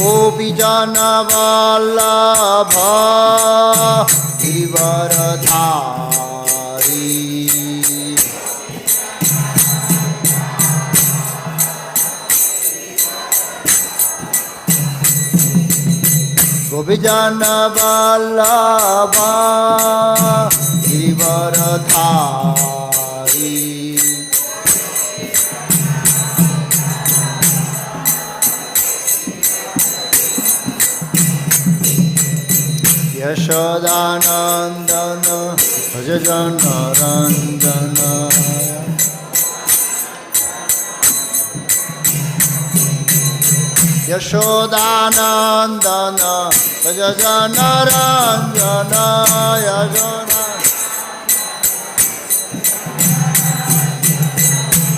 गोपीजन वल्लभ गिरिवरधारी गोपीजन वल्लभ गिरिवरधारी यशोदानंदन भज जन रंजन यशोदानंदन भज जन रंजन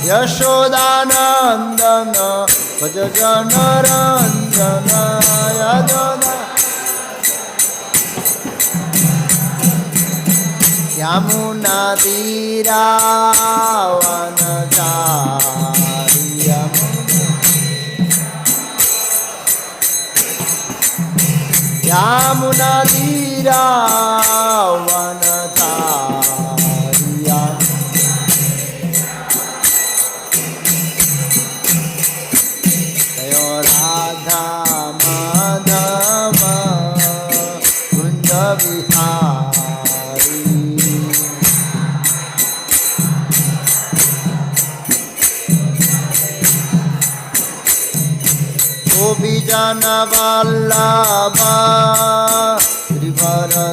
यशोदानंदन भज जन रंजन यशोदा यमुना तीरावनचारी यमुना तीरावनचारी जयो राधा माधव कुंज विहारी गोपीजन वल्लभ गिरिवरधारी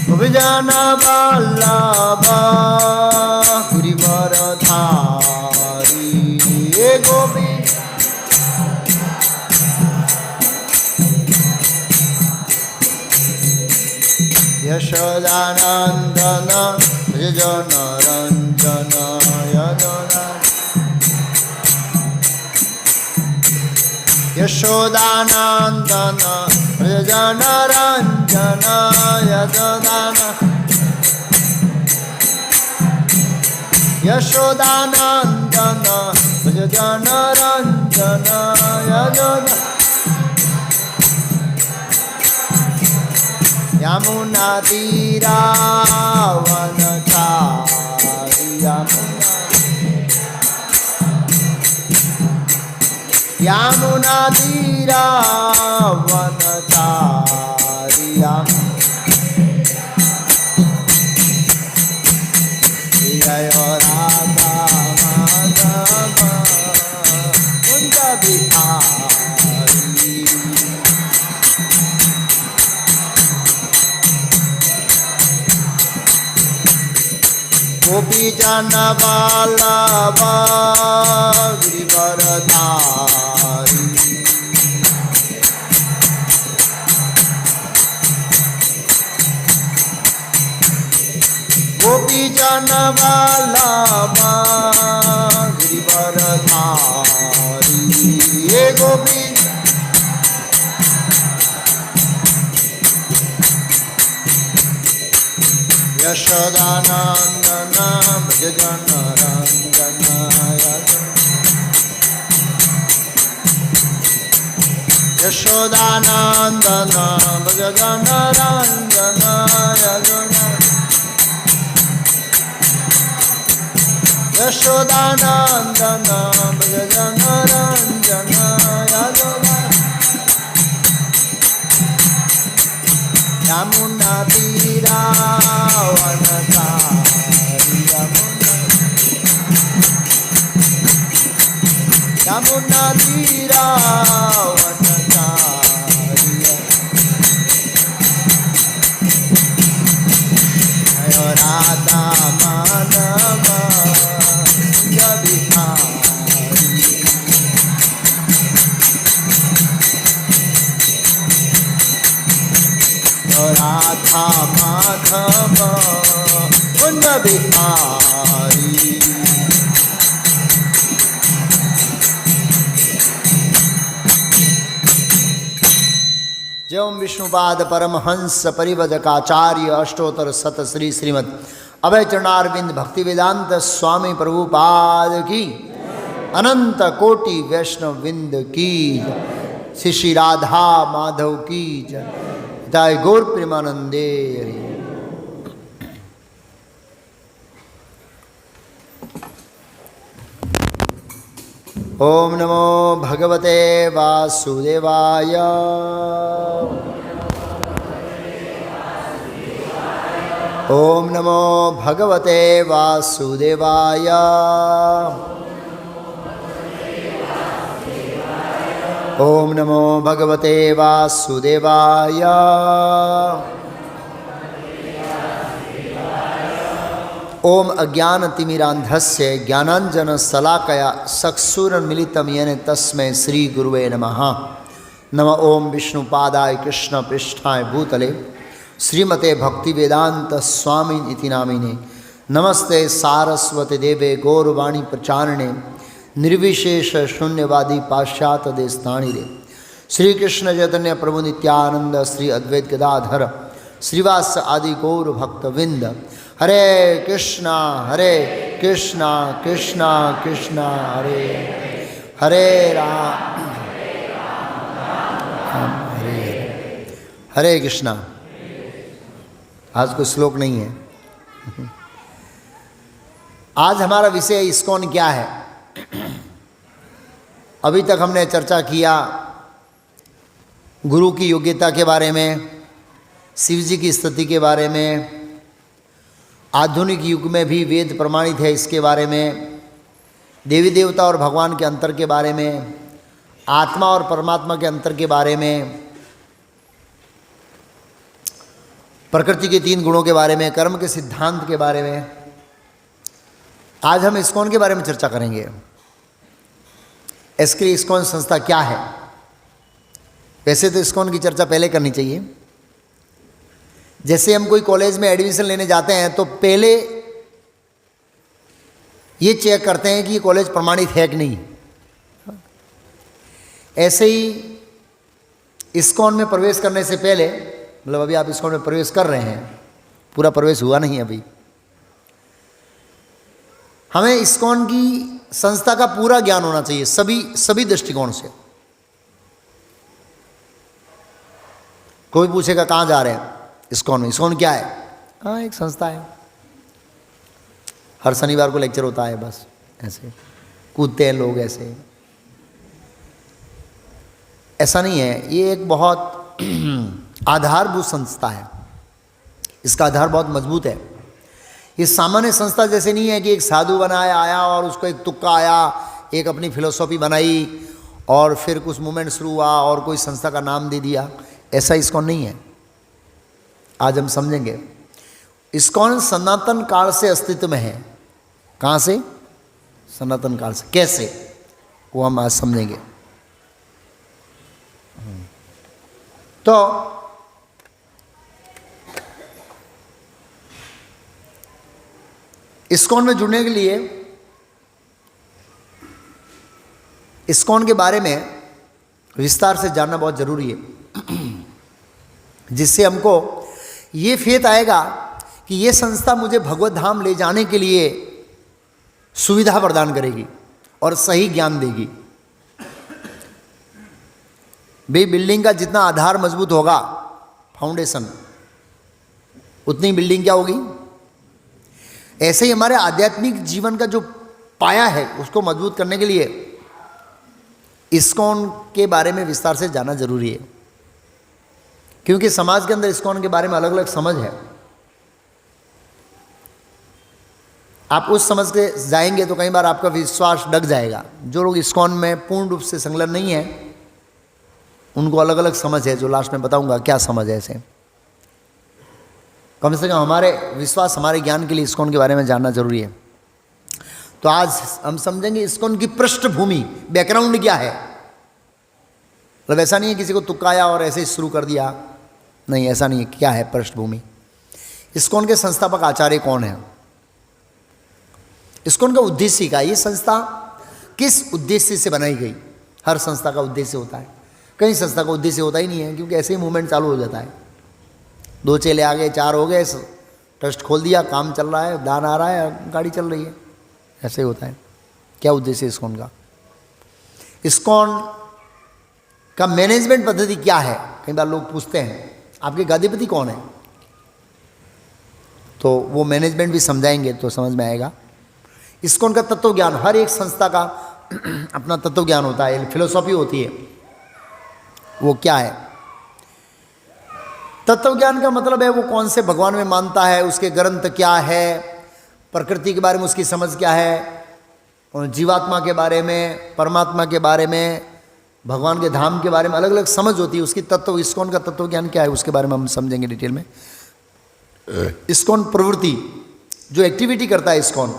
गोपीजन वल्लभ गिरिवरधारी गोपी यशोदानंदन भज जन रंजन यशोदानंदन भज जन रंजन यशोदानंदन भज जन रंजन यमुना तीरावनचारी यमुना तीरावनचारी जय राधा माधव कुंज विहारी गोपीजन वल्लभ गिरिवरधारी गोपीजन वल्लभ गिरिवरधारी गोपी यशोदानंदन भज जन रंजन यशोदानंदन भज जन रंजन यशोदानंदन भज जन रंजन यमुना तीरावनचारी यमुना तीरावनचारी जय राधा माधव कुंज विहारी राधा माधव कुंज विहारी जयम विष्णुपाद परमहंस परिवजकाचार्य अष्टोत्तर शत श्री श्रीमद अभय चरणारविंद भक्ति वेदांत स्वामी प्रभुपाद की अनंत कोटि वैष्णव विंद की श्री श्री राधा माधव की जय गौर प्रेमानंदे। ओम नमो भगवते वासुदेवाय। ओम नमो भगवते वासुदेवाय। ओम नमो भगवते वासुदेवाय। ओम अज्ञानतिमिरान्धस्य ज्ञानाञ्जनशलाकया चक्षुरुन्मीलितं येन तस्मै श्रीगुरुवे नमः। नमः ओम विष्णुपादाय कृष्णपृष्ठाय भूतले श्रीमते भक्तिवेदांत स्वामी इति नामिने। नमस्ते सारस्वती देवे गौरवाणी प्रचारिणे निर्विशेष शून्यवादी पाश्चात्य देशताणिरे। श्री कृष्ण चैतन्य प्रभु नित्यानंद श्री अद्वैत गदाधर श्रीवास आदि गौर भक्तविंद। हरे कृष्णा कृष्णा कृष्णा हरे हरे राम हरे हरे कृष्णा। आज कोई श्लोक नहीं है। आज हमारा विषय इस्कॉन क्या है। अभी तक हमने चर्चा किया गुरु की योग्यता के बारे में, शिव जी की स्तुति के बारे में, आधुनिक युग में भी वेद प्रमाणित है इसके बारे में, देवी देवता और भगवान के अंतर के बारे में, आत्मा और परमात्मा के अंतर के बारे में, प्रकृति के 3 गुणों के बारे में, कर्म के सिद्धांत के बारे में। आज हम इस्कॉन के बारे में चर्चा करेंगे। इसके लिए इस्कॉन संस्था क्या है। वैसे तो इस्कॉन की चर्चा पहले करनी चाहिए। जैसे हम कोई कॉलेज में एडमिशन लेने जाते हैं तो पहले ये चेक करते हैं कि ये कॉलेज प्रमाणित है कि नहीं। ऐसे ही इस्कॉन में प्रवेश करने से पहले, मतलब अभी आप इस्कॉन में प्रवेश कर रहे हैं, पूरा प्रवेश हुआ नहीं अभी, हमें इस्कॉन की संस्था का पूरा ज्ञान होना चाहिए सभी दृष्टिकोण से। कोई पूछेगा कहाँ जा रहे हैं इस्कॉन में। इस्कॉन क्या है? हाँ, एक संस्था है, हर शनिवार को लेक्चर होता है, बस ऐसे कूदते हैं लोग ऐसे। ऐसा नहीं है। ये एक बहुत आधारभूत संस्था है। इसका आधार बहुत मजबूत है। ये सामान्य संस्था जैसे नहीं है कि एक साधु बनाया आया और उसको एक तुक्का आया, एक अपनी फिलोसॉफी बनाई और फिर कुछ मूवमेंट शुरू हुआ और कोई संस्था का नाम दे दिया। ऐसा इस्कॉन नहीं है। आज हम समझेंगे इस्कॉन सनातन काल से अस्तित्व में है। कहाँ से? सनातन काल से। कैसे, वो हम आज समझेंगे। तो इस्कॉन में जुड़ने के लिए इस्कॉन के बारे में विस्तार से जानना बहुत जरूरी है, जिससे हमको ये फेथ आएगा कि ये संस्था मुझे भगवत धाम ले जाने के लिए सुविधा प्रदान करेगी और सही ज्ञान देगी। भाई, बिल्डिंग का जितना आधार मजबूत होगा, फाउंडेशन, उतनी बिल्डिंग क्या होगी। ऐसे ही हमारे आध्यात्मिक जीवन का जो पाया है उसको मजबूत करने के लिए इस्कॉन के बारे में विस्तार से जानना जरूरी है। क्योंकि समाज के अंदर इस्कॉन के बारे में अलग अलग समझ है। आप उस समझ के जाएंगे तो कई बार आपका विश्वास डग जाएगा। जो लोग इस्कॉन में पूर्ण रूप से संलग्न नहीं है उनको अलग अलग समझ है, जो लास्ट में बताऊंगा क्या समझ है। ऐसे कम से कम हमारे विश्वास, हमारे ज्ञान के लिए इस्कॉन के बारे में जानना जरूरी है। तो आज हम समझेंगे इस्कॉन की पृष्ठभूमि, बैकग्राउंड क्या है। मतलब ऐसा नहीं है किसी को तुक्का आया और ऐसे ही शुरू कर दिया, नहीं, ऐसा नहीं है। क्या है पृष्ठभूमि? इस्कॉन के संस्थापक आचार्य कौन है, इस्कॉन का उद्देश्य क्या, ये संस्था किस उद्देश्य से बनाई गई। हर संस्था का उद्देश्य होता है। कहीं संस्था का उद्देश्य होता ही नहीं है, क्योंकि ऐसे ही मूवमेंट चालू हो जाता है। 2 चेले आ गए, 4 हो गए, ट्रस्ट खोल दिया, काम चल रहा है, दान आ रहा है, गाड़ी चल रही है, ऐसे ही होता है। क्या उद्देश्य है इस्कॉन का? इस्कॉन का मैनेजमेंट पद्धति क्या है? कई बार लोग पूछते हैं आपके गादीपति कौन है, तो वो मैनेजमेंट भी समझाएंगे तो समझ में आएगा। इस्कॉन का तत्व ज्ञान, हर एक संस्था का अपना तत्व ज्ञान होता है, फिलोसॉफी होती है। वो क्या है? तत्व ज्ञान का मतलब है वो कौन से भगवान में मानता है, उसके ग्रंथ क्या है, प्रकृति के बारे में उसकी समझ क्या है, और जीवात्मा के बारे में, परमात्मा के बारे में, भगवान के धाम के बारे में अलग अलग समझ होती है उसकी। तत्व इस्कॉन का तत्व ज्ञान क्या है उसके बारे में हम समझेंगे डिटेल में। इस्कॉन प्रवृत्ति, जो एक्टिविटी करता है इस्कॉन,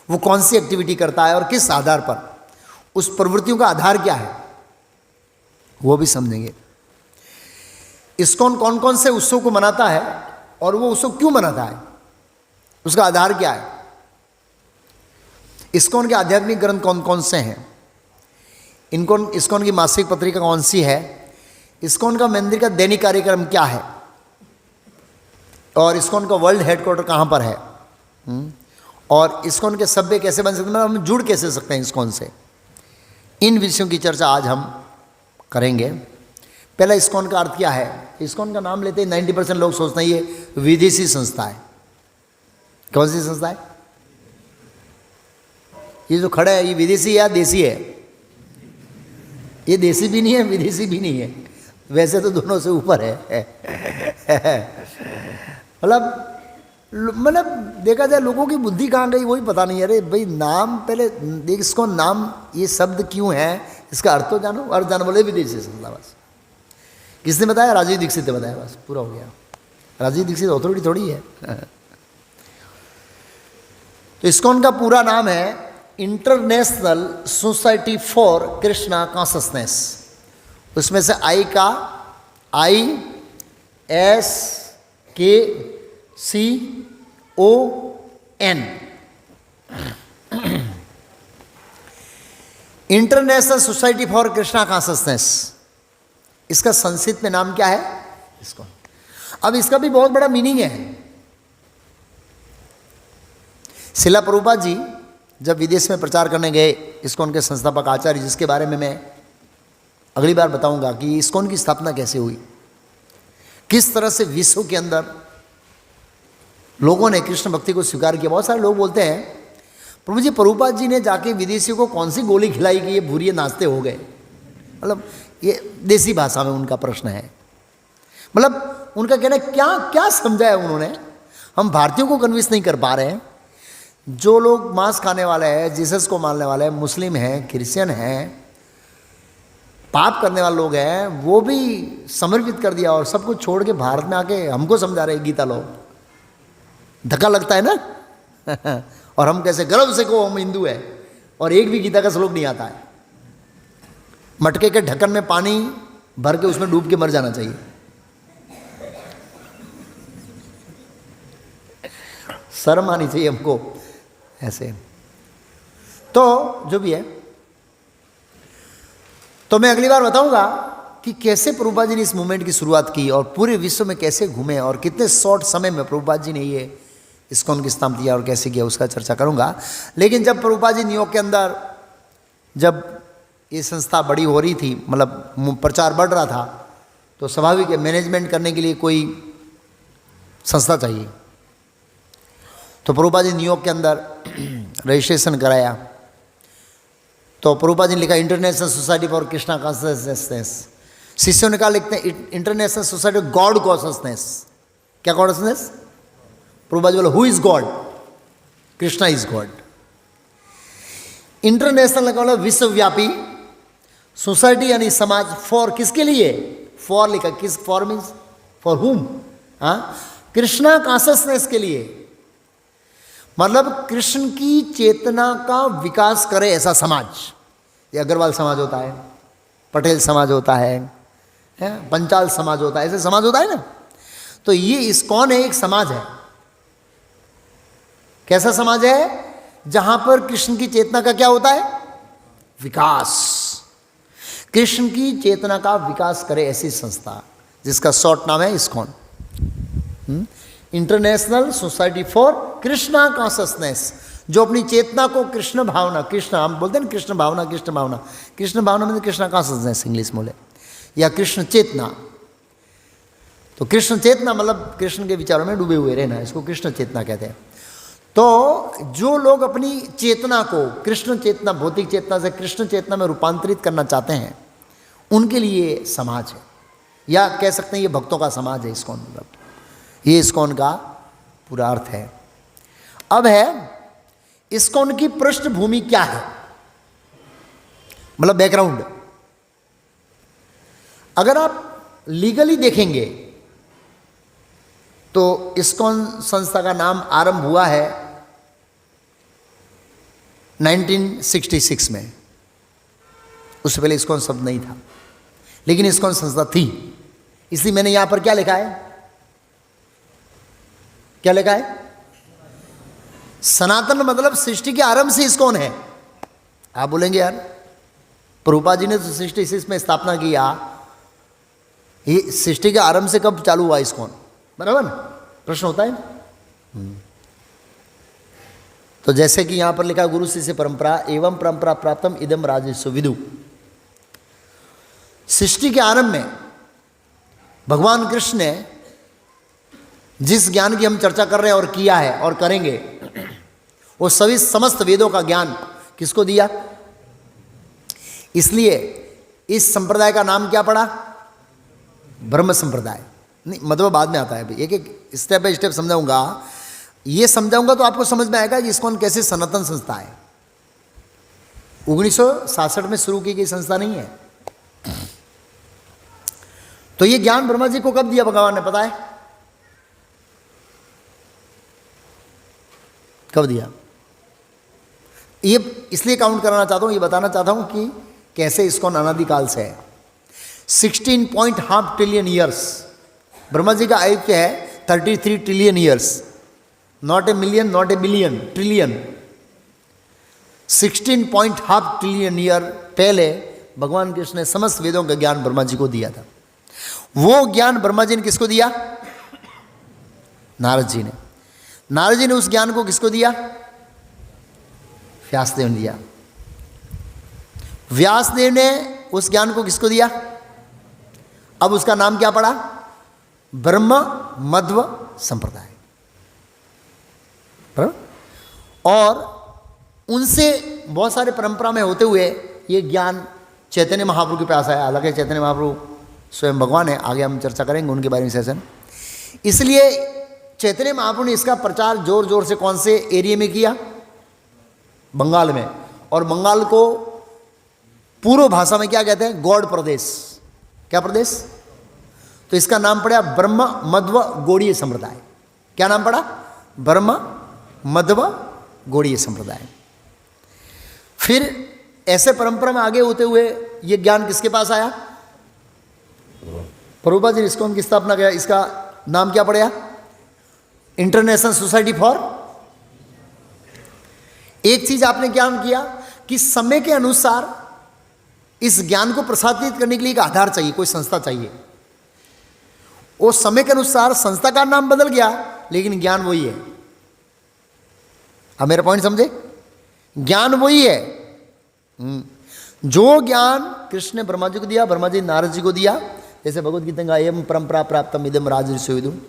वो कौन सी एक्टिविटी करता है और किस आधार पर, उस प्रवृत्तियों का आधार क्या है वो भी समझेंगे। इस्कॉन कौन कौन से उत्सव को मनाता है और वो उत्सव क्यों मनाता है, उसका आधार क्या है। इस्कॉन के आध्यात्मिक ग्रंथ कौन कौन से हैं, इस्कॉन की मासिक पत्रिका कौन सी है, इस्कॉन का मंदिर का दैनिक कार्यक्रम क्या है, और इस्कॉन का वर्ल्ड हेडक्वार्टर कहाँ पर है, और इस्कॉन के सभ्य कैसे बन सकते हैं, मतलब हम जुड़ कैसे सकते हैं इस्कॉन से। इन विषयों की चर्चा आज हम करेंगे। पहला, इस्कॉन का अर्थ क्या है। इस्कॉन का नाम लेते ही 90% लोग सोचते हैं ये विदेशी संस्था है। कौन सी संस्था है? ये जो खड़ा है ये विदेशी है या देसी है? ये देसी भी नहीं है, विदेशी भी नहीं है, वैसे तो दोनों से ऊपर है। मतलब देखा जाए लोगों की बुद्धि कहाँ गई वही पता नहीं है। अरे भाई नाम पहले देख, इसको नाम ये शब्द क्यों है, इसका अर्थ तो जानो। अर्थ जानो, बोले विदेशी संस्था। बस किसने बताया? राजीव दीक्षित ने बताया, बस पूरा हो गया। राजीव दीक्षित अथॉरिटी थोड़ी है। तो इस्कॉन का पूरा नाम है international society for Krishna consciousness. उसमें से ISKCON, international society for Krishna consciousness. इसका संस्कृत में नाम क्या है? इस्कॉन। अब इसका भी बहुत बड़ा मीनिंग है। शिला प्रभुपाद जी जब विदेश में प्रचार करने गए, इस्कॉन के संस्थापक आचार्य, जिसके बारे में मैं अगली बार बताऊंगा कि इस्कॉन की स्थापना कैसे हुई, किस तरह से विश्व के अंदर लोगों ने कृष्ण भक्ति को स्वीकार किया। बहुत सारे लोग बोलते हैं प्रभु जी प्रभुपाद जी ने जाके विदेशियों को कौन सी गोली खिलाई कि ये भूरिये नाचते हो गए। मतलब ये देसी भाषा में उनका प्रश्न है। मतलब उनका कहना है क्या क्या समझा है उन्होंने, हम भारतीयों को कन्विंस नहीं कर पा रहे हैं। जो लोग मांस खाने वाले हैं, जीसस को मानने वाले हैं, मुस्लिम हैं, क्रिश्चियन हैं, पाप करने वाले लोग हैं, वो भी समर्पित कर दिया और सब कुछ छोड़ के भारत में आके हमको समझा रहे गीता लो। धक्का लगता है ना। और हम कैसे गर्व से को हम हिंदू है और एक भी गीता का श्लोक नहीं आता है। मटके के ढक्कन में पानी भर के उसमें डूब के मर जाना चाहिए। शर्म आनी चाहिए हमको ऐसे। तो जो भी है, तो मैं अगली बार बताऊंगा कि कैसे प्रभुपाद जी ने इस मूवमेंट की शुरुआत की और पूरे विश्व में कैसे घूमे और कितने शॉर्ट समय में प्रभुपाद जी ने ये इस्कॉन की स्थापना किया और कैसे किया, उसका चर्चा करूंगा। लेकिन जब प्रभुपाद जी न्यूयॉर्क के अंदर जब ये संस्था बड़ी हो रही थी, मतलब प्रचार बढ़ रहा था, तो स्वाभाविक है मैनेजमेंट करने के लिए कोई संस्था चाहिए। तो प्रभुपाद जी न्यूयॉर्क के अंदर रजिस्ट्रेशन कराया। तो प्रभुपाद जी ने लिखा international society for Krishna consciousness. शिष्यों ने कहा लिखते हैं international society of God consciousness. क्या कॉन्शसनेस? प्रभुपाद जी बोले who is God? Krishna is God. International का मतलब विश्वव्यापी, सोसाइटी यानी समाज, फॉर किसके लिए? फॉर लिखा, किस फॉर मीन्स फॉर हुम? हाँ, कृष्णा कॉन्शसनेस के लिए, मतलब कृष्ण की चेतना का विकास करे ऐसा समाज। ये अग्रवाल समाज होता है, पटेल समाज होता है, पंचाल समाज होता है, ऐसे समाज होता है ना। तो ये इस्कॉन है, एक समाज है। कैसा समाज है? जहां पर कृष्ण की चेतना का क्या होता है? विकास। कृष्ण की चेतना का विकास करे ऐसी संस्था, जिसका शॉर्ट नाम है ISKCON, international society for Krishna consciousness, जो अपनी चेतना को कृष्ण भावना, कृष्ण हम बोलते हैं कृष्ण भावना, कृष्ण भावना, कृष्ण भावना मतलब कृष्णा कॉन्शसनेस इंग्लिश बोले, या कृष्ण चेतना। तो कृष्ण चेतना मतलब कृष्ण के विचारों में डूबे हुए रहना, इसको कृष्ण चेतना कहते हैं। तो जो लोग अपनी चेतना को कृष्ण चेतना, भौतिक चेतना से कृष्ण चेतना में रूपांतरित करना चाहते हैं, उनके लिए समाज है, या कह सकते हैं ये भक्तों का समाज है इस्कॉन, मतलब ये इस्कॉन का पूरा अर्थ है। अब है इस्कॉन की पृष्ठभूमि क्या है, मतलब बैकग्राउंड। अगर आप लीगली देखेंगे तो इस्कॉन संस्था का नाम आरंभ हुआ है 1966 में। उससे पहले इस्कॉन शब्द नहीं था, लेकिन इस्कॉन संस्था थी। इसलिए मैंने यहां पर क्या लिखा है, क्या लिखा है, सनातन, मतलब सृष्टि के आरंभ से इस्कॉन है। आप बोलेंगे यार प्रभुपाद जी ने तो 66 में स्थापना किया, ये सृष्टि के आरंभ से कब चालू हुआ इस्कॉन, बराबर ना, प्रश्न होता है। तो जैसे कि यहां पर लिखा गुरु शिष्य परंपरा एवं परंपरा प्राप्तम इदम राजस्व विदु। सृष्टि के आरंभ में भगवान कृष्ण ने जिस ज्ञान की हम चर्चा कर रहे हैं और किया है और करेंगे, वो सभी समस्त वेदों का ज्ञान किसको दिया। इसलिए इस संप्रदाय का नाम क्या पड़ा, ब्रह्म संप्रदाय। नहीं मतलब बाद में आता है, भाई एक एक स्टेप बाय स्टेप समझाऊंगा। ये समझाऊंगा तो आपको समझ में आएगा कि इस्कॉन कैसे सनातन संस्था है। 1966 में शुरू की गई संस्था नहीं है। तो ये ज्ञान ब्रह्मा जी को कब दिया भगवान ने, पता है कब दिया? ये इसलिए काउंट कराना चाहता हूं, ये बताना चाहता हूं कि कैसे इस्कॉन अनादिकाल से है। 16.5 ट्रिलियन ईयर्स, ब्रह्मा जी का आयुष्य है 33 trillion years, not a million, not a billion, trillion. 16.5 trillion year पहले भगवान कृष्ण ने समस्त वेदों का ज्ञान ब्रह्मा जी को दिया था। वो ज्ञान ब्रह्मा जी ने किसको दिया? नारद जी ने। नारद जी ने उस ज्ञान को किसको दिया? व्यासदेव ने दिया। व्यासदेव ने उस ज्ञान को किसको दिया? अब उसका नाम क्या पड़ा? ब्रह्म मध्व संप्रदाय। और उनसे बहुत सारे परंपरा में होते हुए ये ज्ञान चैतन्य महाप्रभु के पास आया। हालांकि चैतन्य महाप्रभु स्वयं भगवान है, आगे हम चर्चा करेंगे उनके बारे में सेशन। इसलिए चैतन्य महाप्रभु ने इसका प्रचार जोर जोर से कौन से एरिया में किया? बंगाल में। और बंगाल को पूर्व भाषा में क्या कहते हैं? गौड़ प्रदेश। क्या प्रदेश? तो इसका नाम पड़ा ब्रह्म मध्व गौड़ीय संप्रदाय। क्या नाम पड़ा? ब्रह्म मध्व गौड़ीय संप्रदाय। फिर ऐसे परंपरा में आगे होते हुए ये ज्ञान किसके पास आया? प्रभुपाद जी ने इस्कॉन की स्थापना किया। इसका नाम क्या पड़ा? International society for. एक चीज आपने ज्ञान किया कि समय के अनुसार इस ज्ञान को प्रसारित करने के लिए एक आधार चाहिए, कोई संस्था चाहिए। वो समय के अनुसार संस्था का नाम बदल गया, लेकिन ज्ञान वही है। अब मेरा पॉइंट समझे? ज्ञान वही है। जो ज्ञान कृष्ण ने ब्रह्मा जी को दिया, ब्रह्मा जी ने नारद जी को दिया। जैसे भगवद गीता का एवं परंपरा प्राप्तम इदम राजर्षि विदुम,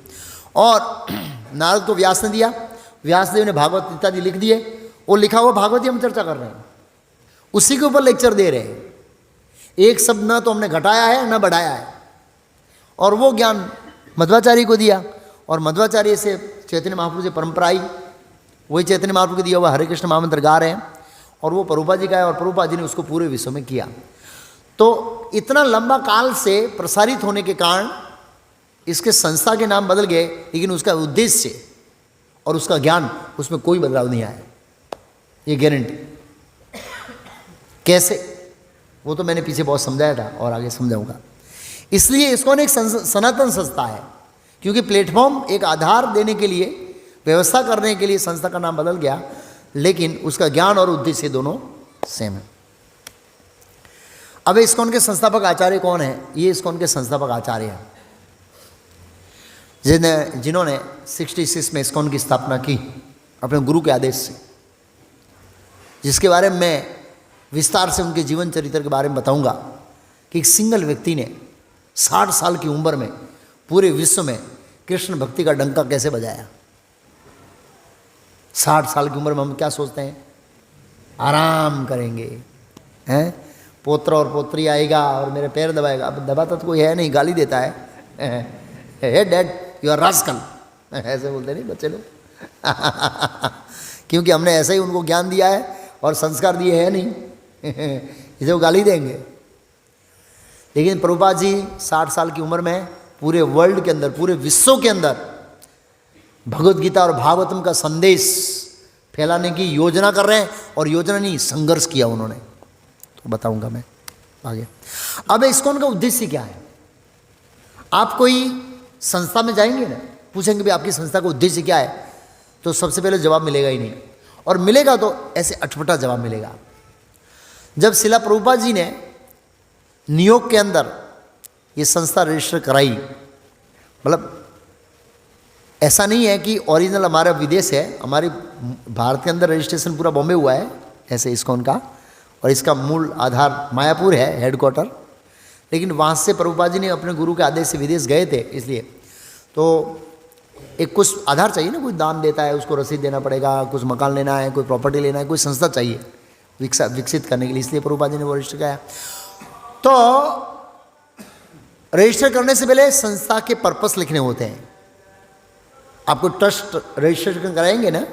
और नारद को व्यास ने दिया। व्यासदेव ने भागवत इत्यादि लिख दिए। वो लिखा हुआ भागवत ही हम चर्चा कर रहे हैं, उसी के ऊपर लेक्चर दे रहे हैं। एक शब्द ना तो हमने घटाया है ना बढ़ाया है। और वो ज्ञान मध्वाचार्य को दिया, और मध्वाचार्य से चैतन्य महाप्रभु से परंपरा आई। वही चैतन्य महाप्रभु को दिया हुआ हरे कृष्ण महामंत्र गा रहे हैं, और वो प्रभुपाद जी का है, और प्रभुपाद जी ने उसको पूरे विश्व में किया। तो इतना लंबा काल से प्रसारित होने के कारण इसके संस्था के नाम बदल गए, लेकिन उसका उद्देश्य और उसका ज्ञान, उसमें कोई बदलाव नहीं आया, ये गारंटी। कैसे? वो तो मैंने पीछे बहुत समझाया था और आगे समझाऊंगा। इसलिए इसको एक सनातन संस्था है, क्योंकि प्लेटफॉर्म एक आधार देने के लिए, व्यवस्था करने के लिए संस्था का नाम बदल गया, लेकिन उसका ज्ञान और उद्देश्य दोनों सेम है। अब इस्कॉन के संस्थापक आचार्य कौन है? ये इस्कॉन के संस्थापक आचार्य हैं जिन्होंने 66 में इस्कॉन की स्थापना की अपने गुरु के आदेश से, जिसके बारे में मैं विस्तार से उनके जीवन चरित्र के बारे में बताऊंगा कि एक सिंगल व्यक्ति ने 60 साल की उम्र में पूरे विश्व में कृष्ण भक्ति का डंका कैसे बजाया। 60 साल की उम्र में हम क्या सोचते हैं? आराम करेंगे, हैं? पोत्र और पोत्री आएगा और मेरे पैर दबाएगा। अब दबाता तो कोई है नहीं, गाली देता है, हे डैड यू आर रास्कल, ऐसे बोलते नहीं बच्चे लोग क्योंकि हमने ऐसे ही उनको ज्ञान दिया है और संस्कार दिए है नहीं इसे वो गाली देंगे। लेकिन प्रभुपाद जी 60 साल की उम्र में पूरे वर्ल्ड के अंदर, पूरे विश्व के अंदर भगवत गीता और भागवतम का संदेश फैलाने की योजना कर रहे हैं, और योजना नहीं संघर्ष किया उन्होंने, तो बताऊंगा मैं आगे। अब इस्कॉन का उद्देश्य क्या है? आप कोई संस्था में जाएंगे ना, पूछेंगे भी आपकी संस्था का उद्देश्य क्या है, तो सबसे पहले जवाब मिलेगा ही नहीं, और मिलेगा तो ऐसे अटपटा जवाब मिलेगा। जब शिला प्रभुपाद जी ने न्यूयॉर्क के अंदर ये संस्था रजिस्टर कराई, मतलब ऐसा नहीं है कि ओरिजिनल हमारा विदेश है, हमारे भारत के अंदर रजिस्ट्रेशन पूरा बॉम्बे हुआ है ऐसे इस्कॉन का, और इसका मूल आधार मायापुर है हेडक्वार्टर, लेकिन वहाँ से प्रभुपाद जी ने अपने गुरु के आदेश से विदेश गए थे, इसलिए तो एक कुछ आधार चाहिए ना, कोई दान देता है उसको रसीद देना पड़ेगा, कुछ मकान लेना है, कोई प्रॉपर्टी लेना है, कोई संस्था चाहिए विकसित करने के लिए, इसलिए प्रभुपाद जी ने वो रजिस्टर किया। तो रजिस्टर करने से पहले संस्था के पर्पस लिखने होते हैं। आपको ट्रस्ट रजिस्ट्रेशन कराएंगे ना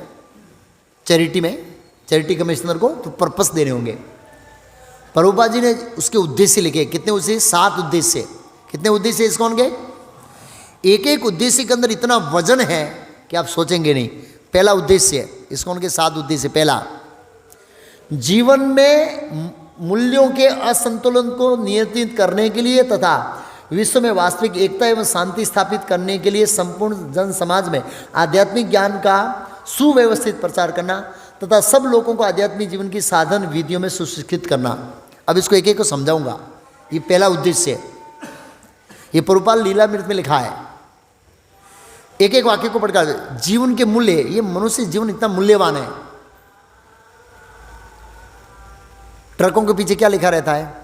चैरिटी में, चैरिटी कमिश्नर को, तो पर्पस देने होंगे। प्रभुपाद जी ने उसके उद्देश्य लिखे। कितने उद्देश्य? 7 उद्देश्य। कितने उद्देश्य इस्कॉन के? एक एक उद्देश्य के अंदर इतना वजन है कि आप सोचेंगे नहीं। पहला उद्देश्य इस्कॉन के 7 उद्देश्य, पहला जीवन में मूल्यों के असंतुलन को नियंत्रित करने के लिए तथा विश्व में वास्तविक एकता एवं शांति स्थापित करने के लिए संपूर्ण जन समाज में आध्यात्मिक ज्ञान का सुव्यवस्थित प्रचार करना तथा सब लोगों को आध्यात्मिक जीवन की साधन विधियों में सुशिक्षित करना। अब इसको एक एक को समझाऊंगा। ये पहला उद्देश्य, ये प्रभुपाद लीलामृत में लिखा है। एक एक वाक्य को पढ़कर जीवन के मूल्य, ये मनुष्य जीवन इतना मूल्यवान है। ट्रकों के पीछे क्या लिखा रहता है?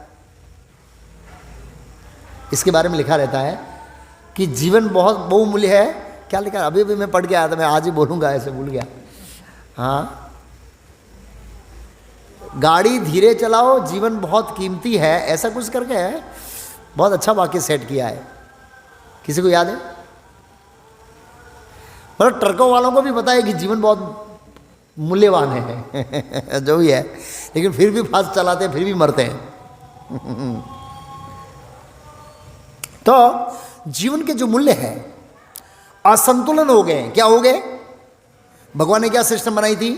इसके बारे में लिखा रहता है कि जीवन बहुत बहुमूल्य है। क्या लिखा? अभी भी मैं पढ़ के आया था, मैं आज ही बोलूंगा, ऐसे भूल गया। हाँ, गाड़ी धीरे चलाओ, जीवन बहुत कीमती है, ऐसा कुछ करके है। बहुत अच्छा वाक्य सेट किया है। किसी को याद है? मतलब ट्रकों वालों को भी पता है कि जीवन बहुत मूल्यवान है जो भी है, लेकिन फिर भी फास्ट चलाते हैं, फिर भी मरते हैं तो जीवन के जो मूल्य है असंतुलन हो गए। क्या हो गए? भगवान ने क्या सिस्टम बनाई थी?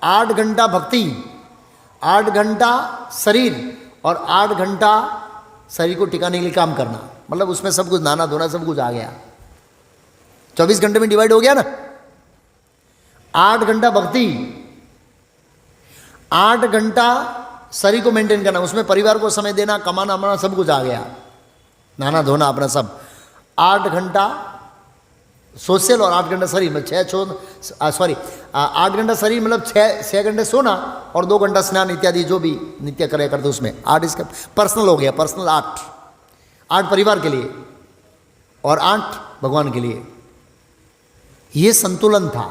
8 घंटा भक्ति, 8 घंटा शरीर और 8 घंटा शरीर को टिकाने के लिए काम करना। मतलब उसमें सब कुछ, नहाना धोना सब कुछ आ गया। 24 घंटे में डिवाइड हो गया ना। 8 घंटा भक्ति, 8 घंटा शरीर को मेंटेन करना, उसमें परिवार को समय देना, कमाना हमारा सब कुछ आ गया, नहाना धोना अपना सब। 8 घंटा सोशल और 8 घंटा शरीर में 8 घंटा शरीर मतलब 6 घंटे सोना और 2 घंटा स्नान इत्यादि जो भी नित्य करे करते उसमें 8 इसका पर्सनल हो गया। पर्सनल 8 परिवार के लिए और 8 भगवान के लिए। ये संतुलन था।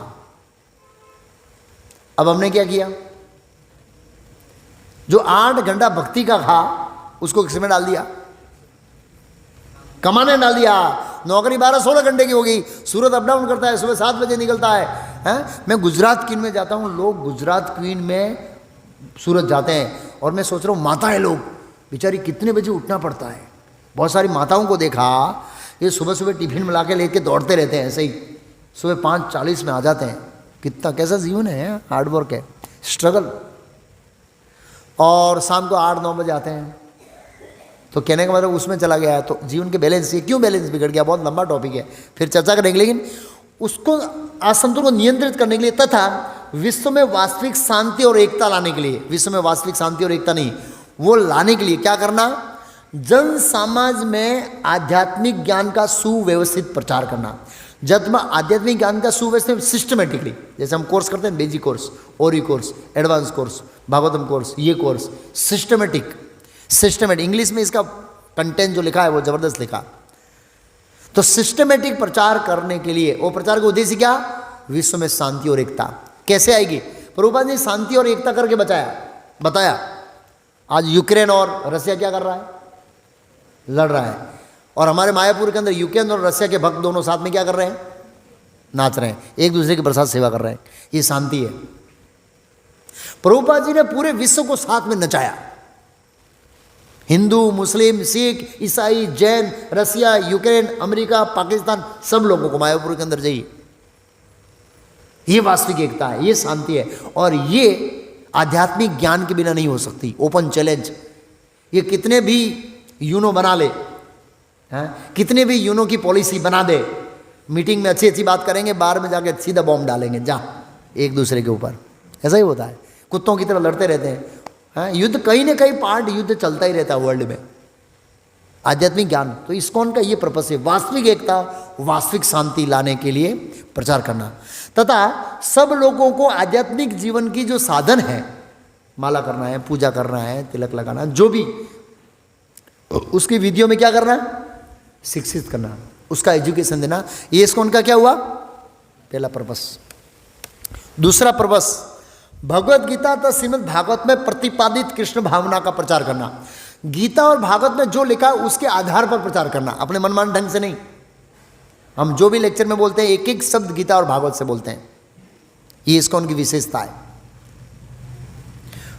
अब हमने क्या किया? जो 8 घंटा भक्ति का था उसको किसमें डाल दिया? कमाने डाल दिया। नौकरी 12-16 घंटे की हो गई। सूरत अप डाउन करता है, सुबह 7 बजे निकलता है। मैं गुजरात क्वीन में जाता हूँ, लोग गुजरात क्वीन में सूरत जाते हैं और मैं सोच रहा हूँ माताएं लोग बेचारी कितने बजे उठना पड़ता है। बहुत सारी माताओं को देखा, ये सुबह सुबह टिफिन में ला के लेके दौड़ते रहते हैं, ऐसे ही सुबह 5:40 में आ जाते हैं। कितना कैसा जीवन है, हार्ड वर्क है, स्ट्रगल। और शाम को 8-9 बजे आते हैं। तो कहने का मतलब उसमें चला गया है। तो जीवन के बैलेंस, ये क्यों बैलेंस बिगड़ गया, बहुत लंबा टॉपिक है, फिर चर्चा करेंगे। लेकिन उसको असंतुलन को नियंत्रित करने के लिए तथा विश्व में वास्तविक शांति और एकता लाने के लिए, विश्व में वास्तविक शांति और एकता नहीं, वो लाने के लिए क्या करना, जन समाज में आध्यात्मिक ज्ञान का सुव्यवस्थित प्रचार करना। जब मैं आध्यात्मिक ज्ञान का सुव्यवस्थित सिस्टमेटिकली, जैसे हम कोर्स करते हैं, बेसिक कोर्स, ओरी course, advance course, Bhagavatam course, ये कोर्स सिस्टमेटिक इंग्लिश में इसका कंटेंट जो लिखा है वो जबरदस्त लिखा। तो सिस्टमेटिक प्रचार करने के लिए, वो प्रचार का उद्देश्य क्या, विश्व में शांति और एकता कैसे आएगी। प्रभुपाद ने शांति और एकता करके बताया। आज यूक्रेन और रसिया क्या कर रहा है, लड़ रहा है, और हमारे मायापुर के अंदर यूक्रेन और रसिया के भक्त दोनों साथ में क्या कर रहे हैं, नाच रहे हैं, एक दूसरे की प्रसाद सेवा कर रहे हैं। ये शांति है। प्रभुपाद जी ने पूरे विश्व को साथ में नचाया, हिंदू, मुस्लिम, सिख, ईसाई, जैन, रसिया, यूक्रेन, अमेरिका, पाकिस्तान, सब लोगों को मायापुर के अंदर जाइए। ये वास्तविक एकता है, ये शांति है, और ये आध्यात्मिक ज्ञान के बिना नहीं हो सकती। ओपन चैलेंज, ये कितने भी यूनो बना ले, कितने भी यूनो की पॉलिसी बना दे, मीटिंग में अच्छी अच्छी बात करेंगे, बाहर में जाके सीधा बॉम्ब डालेंगे जा एक दूसरे के ऊपर। ऐसा ही होता है, कुत्तों की तरह लड़ते रहते हैं। युद्ध कहीं ना कहीं पार्ट युद्ध चलता ही रहता है वर्ल्ड में। आध्यात्मिक ज्ञान, तो इस्कॉन का ये पर्पस है, वास्तविक एकता, वास्तविक शांति लाने के लिए प्रचार करना, तथा सब लोगों को आध्यात्मिक जीवन की जो साधन है, माला करना है, पूजा करना है, तिलक लगाना, जो भी उसकी विधियों में क्या करना, शिक्षित करना, उसका एजुकेशन देना। ये इस्कॉन का क्या हुआ, पहला पर्पस। दूसरा पर्पस, भगवत गीता तथा श्रीमद् भागवत में प्रतिपादित कृष्ण भावना का प्रचार करना। गीता और भागवत में जो लिखा उसके आधार पर प्रचार करना, अपने मनमाने ढंग से नहीं। हम जो भी लेक्चर में बोलते हैं एक एक शब्द गीता और भागवत से बोलते हैं, ये इस्कॉन की विशेषता है।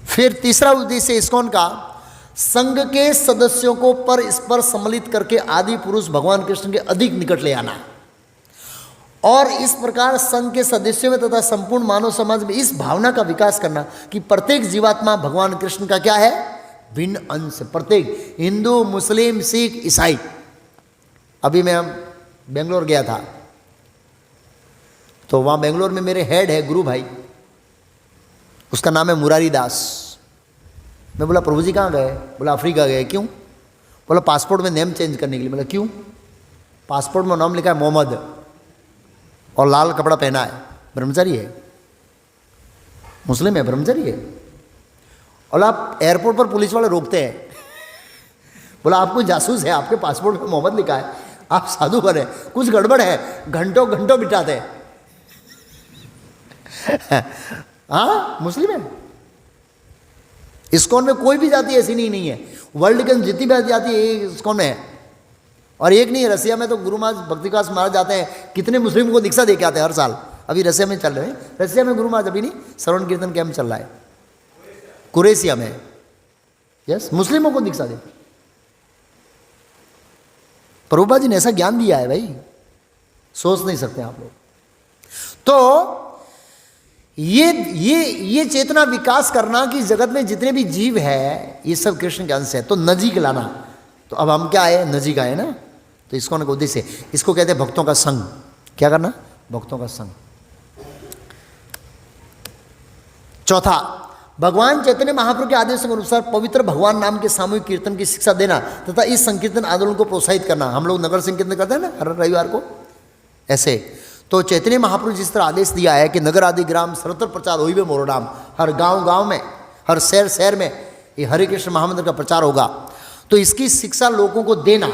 फिर तीसरा उद्देश्य इस्कॉन का, संघ के सदस्यों को परस्पर सम्मिलित करके आदि पुरुष भगवान कृष्ण के अधिक निकट ले आना, और इस प्रकार संघ के सदस्यों में तथा संपूर्ण मानव समाज में इस भावना का विकास करना कि प्रत्येक जीवात्मा भगवान कृष्ण का क्या है, भिन्न अंश। प्रत्येक हिंदू, मुस्लिम, सिख, ईसाई। अभी मैं बेंगलोर गया था, तो वहाँ बेंगलोर में मेरे हेड है गुरु भाई, उसका नाम है मुरारी दास। मैं बोला प्रभु जी कहाँ गए, बोला अफ्रीका गए। क्यों, बोला पासपोर्ट में नेम चेंज करने के लिए। बोला क्यों, पासपोर्ट में नाम लिखा है मोहम्मद और लाल कपड़ा पहना है, ब्रह्मचारी है, मुस्लिम है, ब्रह्मचारी है। और आप एयरपोर्ट पर पुलिस वाले रोकते हैं, बोला आपको जासूस है, आपके पासपोर्ट में मोहम्मद लिखा है, आप साधु बने, कुछ गड़बड़ है, घंटों घंटों बिठाते हैं। हाँ, मुस्लिम है। इस्कॉन में कोई भी जाति ऐसी नहीं है, वर्ल्ड के अंदर जितनी भी जाति है इस्कॉन में है। और एक नहीं है, रसिया में तो गुरु महाराज भक्तिविकास महाराज जाते हैं, कितने मुस्लिम को दीक्षा दे के आते हैं हर साल। अभी रसिया में चल रहे हैं, रसिया में गुरु महाराज अभी नहीं, श्रवण कीर्तन कैंप चल रहा है कुरेशिया में। यस, मुस्लिमों को दीक्षा देते। प्रभुपाद जी ने ऐसा ज्ञान दिया है भाई, सोच नहीं सकते आप लोग। तो ये चेतना विकास करना कि जगत में जितने भी जीव है ये सब कृष्ण के अंश है, तो नजीक लाना। तो अब हम क्या आए, नजीक आए ना, तो इसको ना उद्देश्य, इसको कहते हैं भक्तों का संग। क्या करना, भक्तों का संग। चौथा, भगवान चैतन्य महाप्रभु के आदेशों के अनुसार पवित्र भगवान नाम के सामूहिक कीर्तन की शिक्षा देना तथा इस संकीर्तन आंदोलन को प्रोत्साहित करना। हम लोग नगर संकीर्तन करते हैं ना हर रविवार को, ऐसे। तो चैतन्य महाप्रभु जिस तरह आदेश दिया है कि नगर आदि ग्राम सर्वत्र प्रचार होइबे मोरो नाम, हर गांव में, हर शहर में ये हरे कृष्ण महामंत्र का प्रचार होगा, तो इसकी शिक्षा लोगों को देना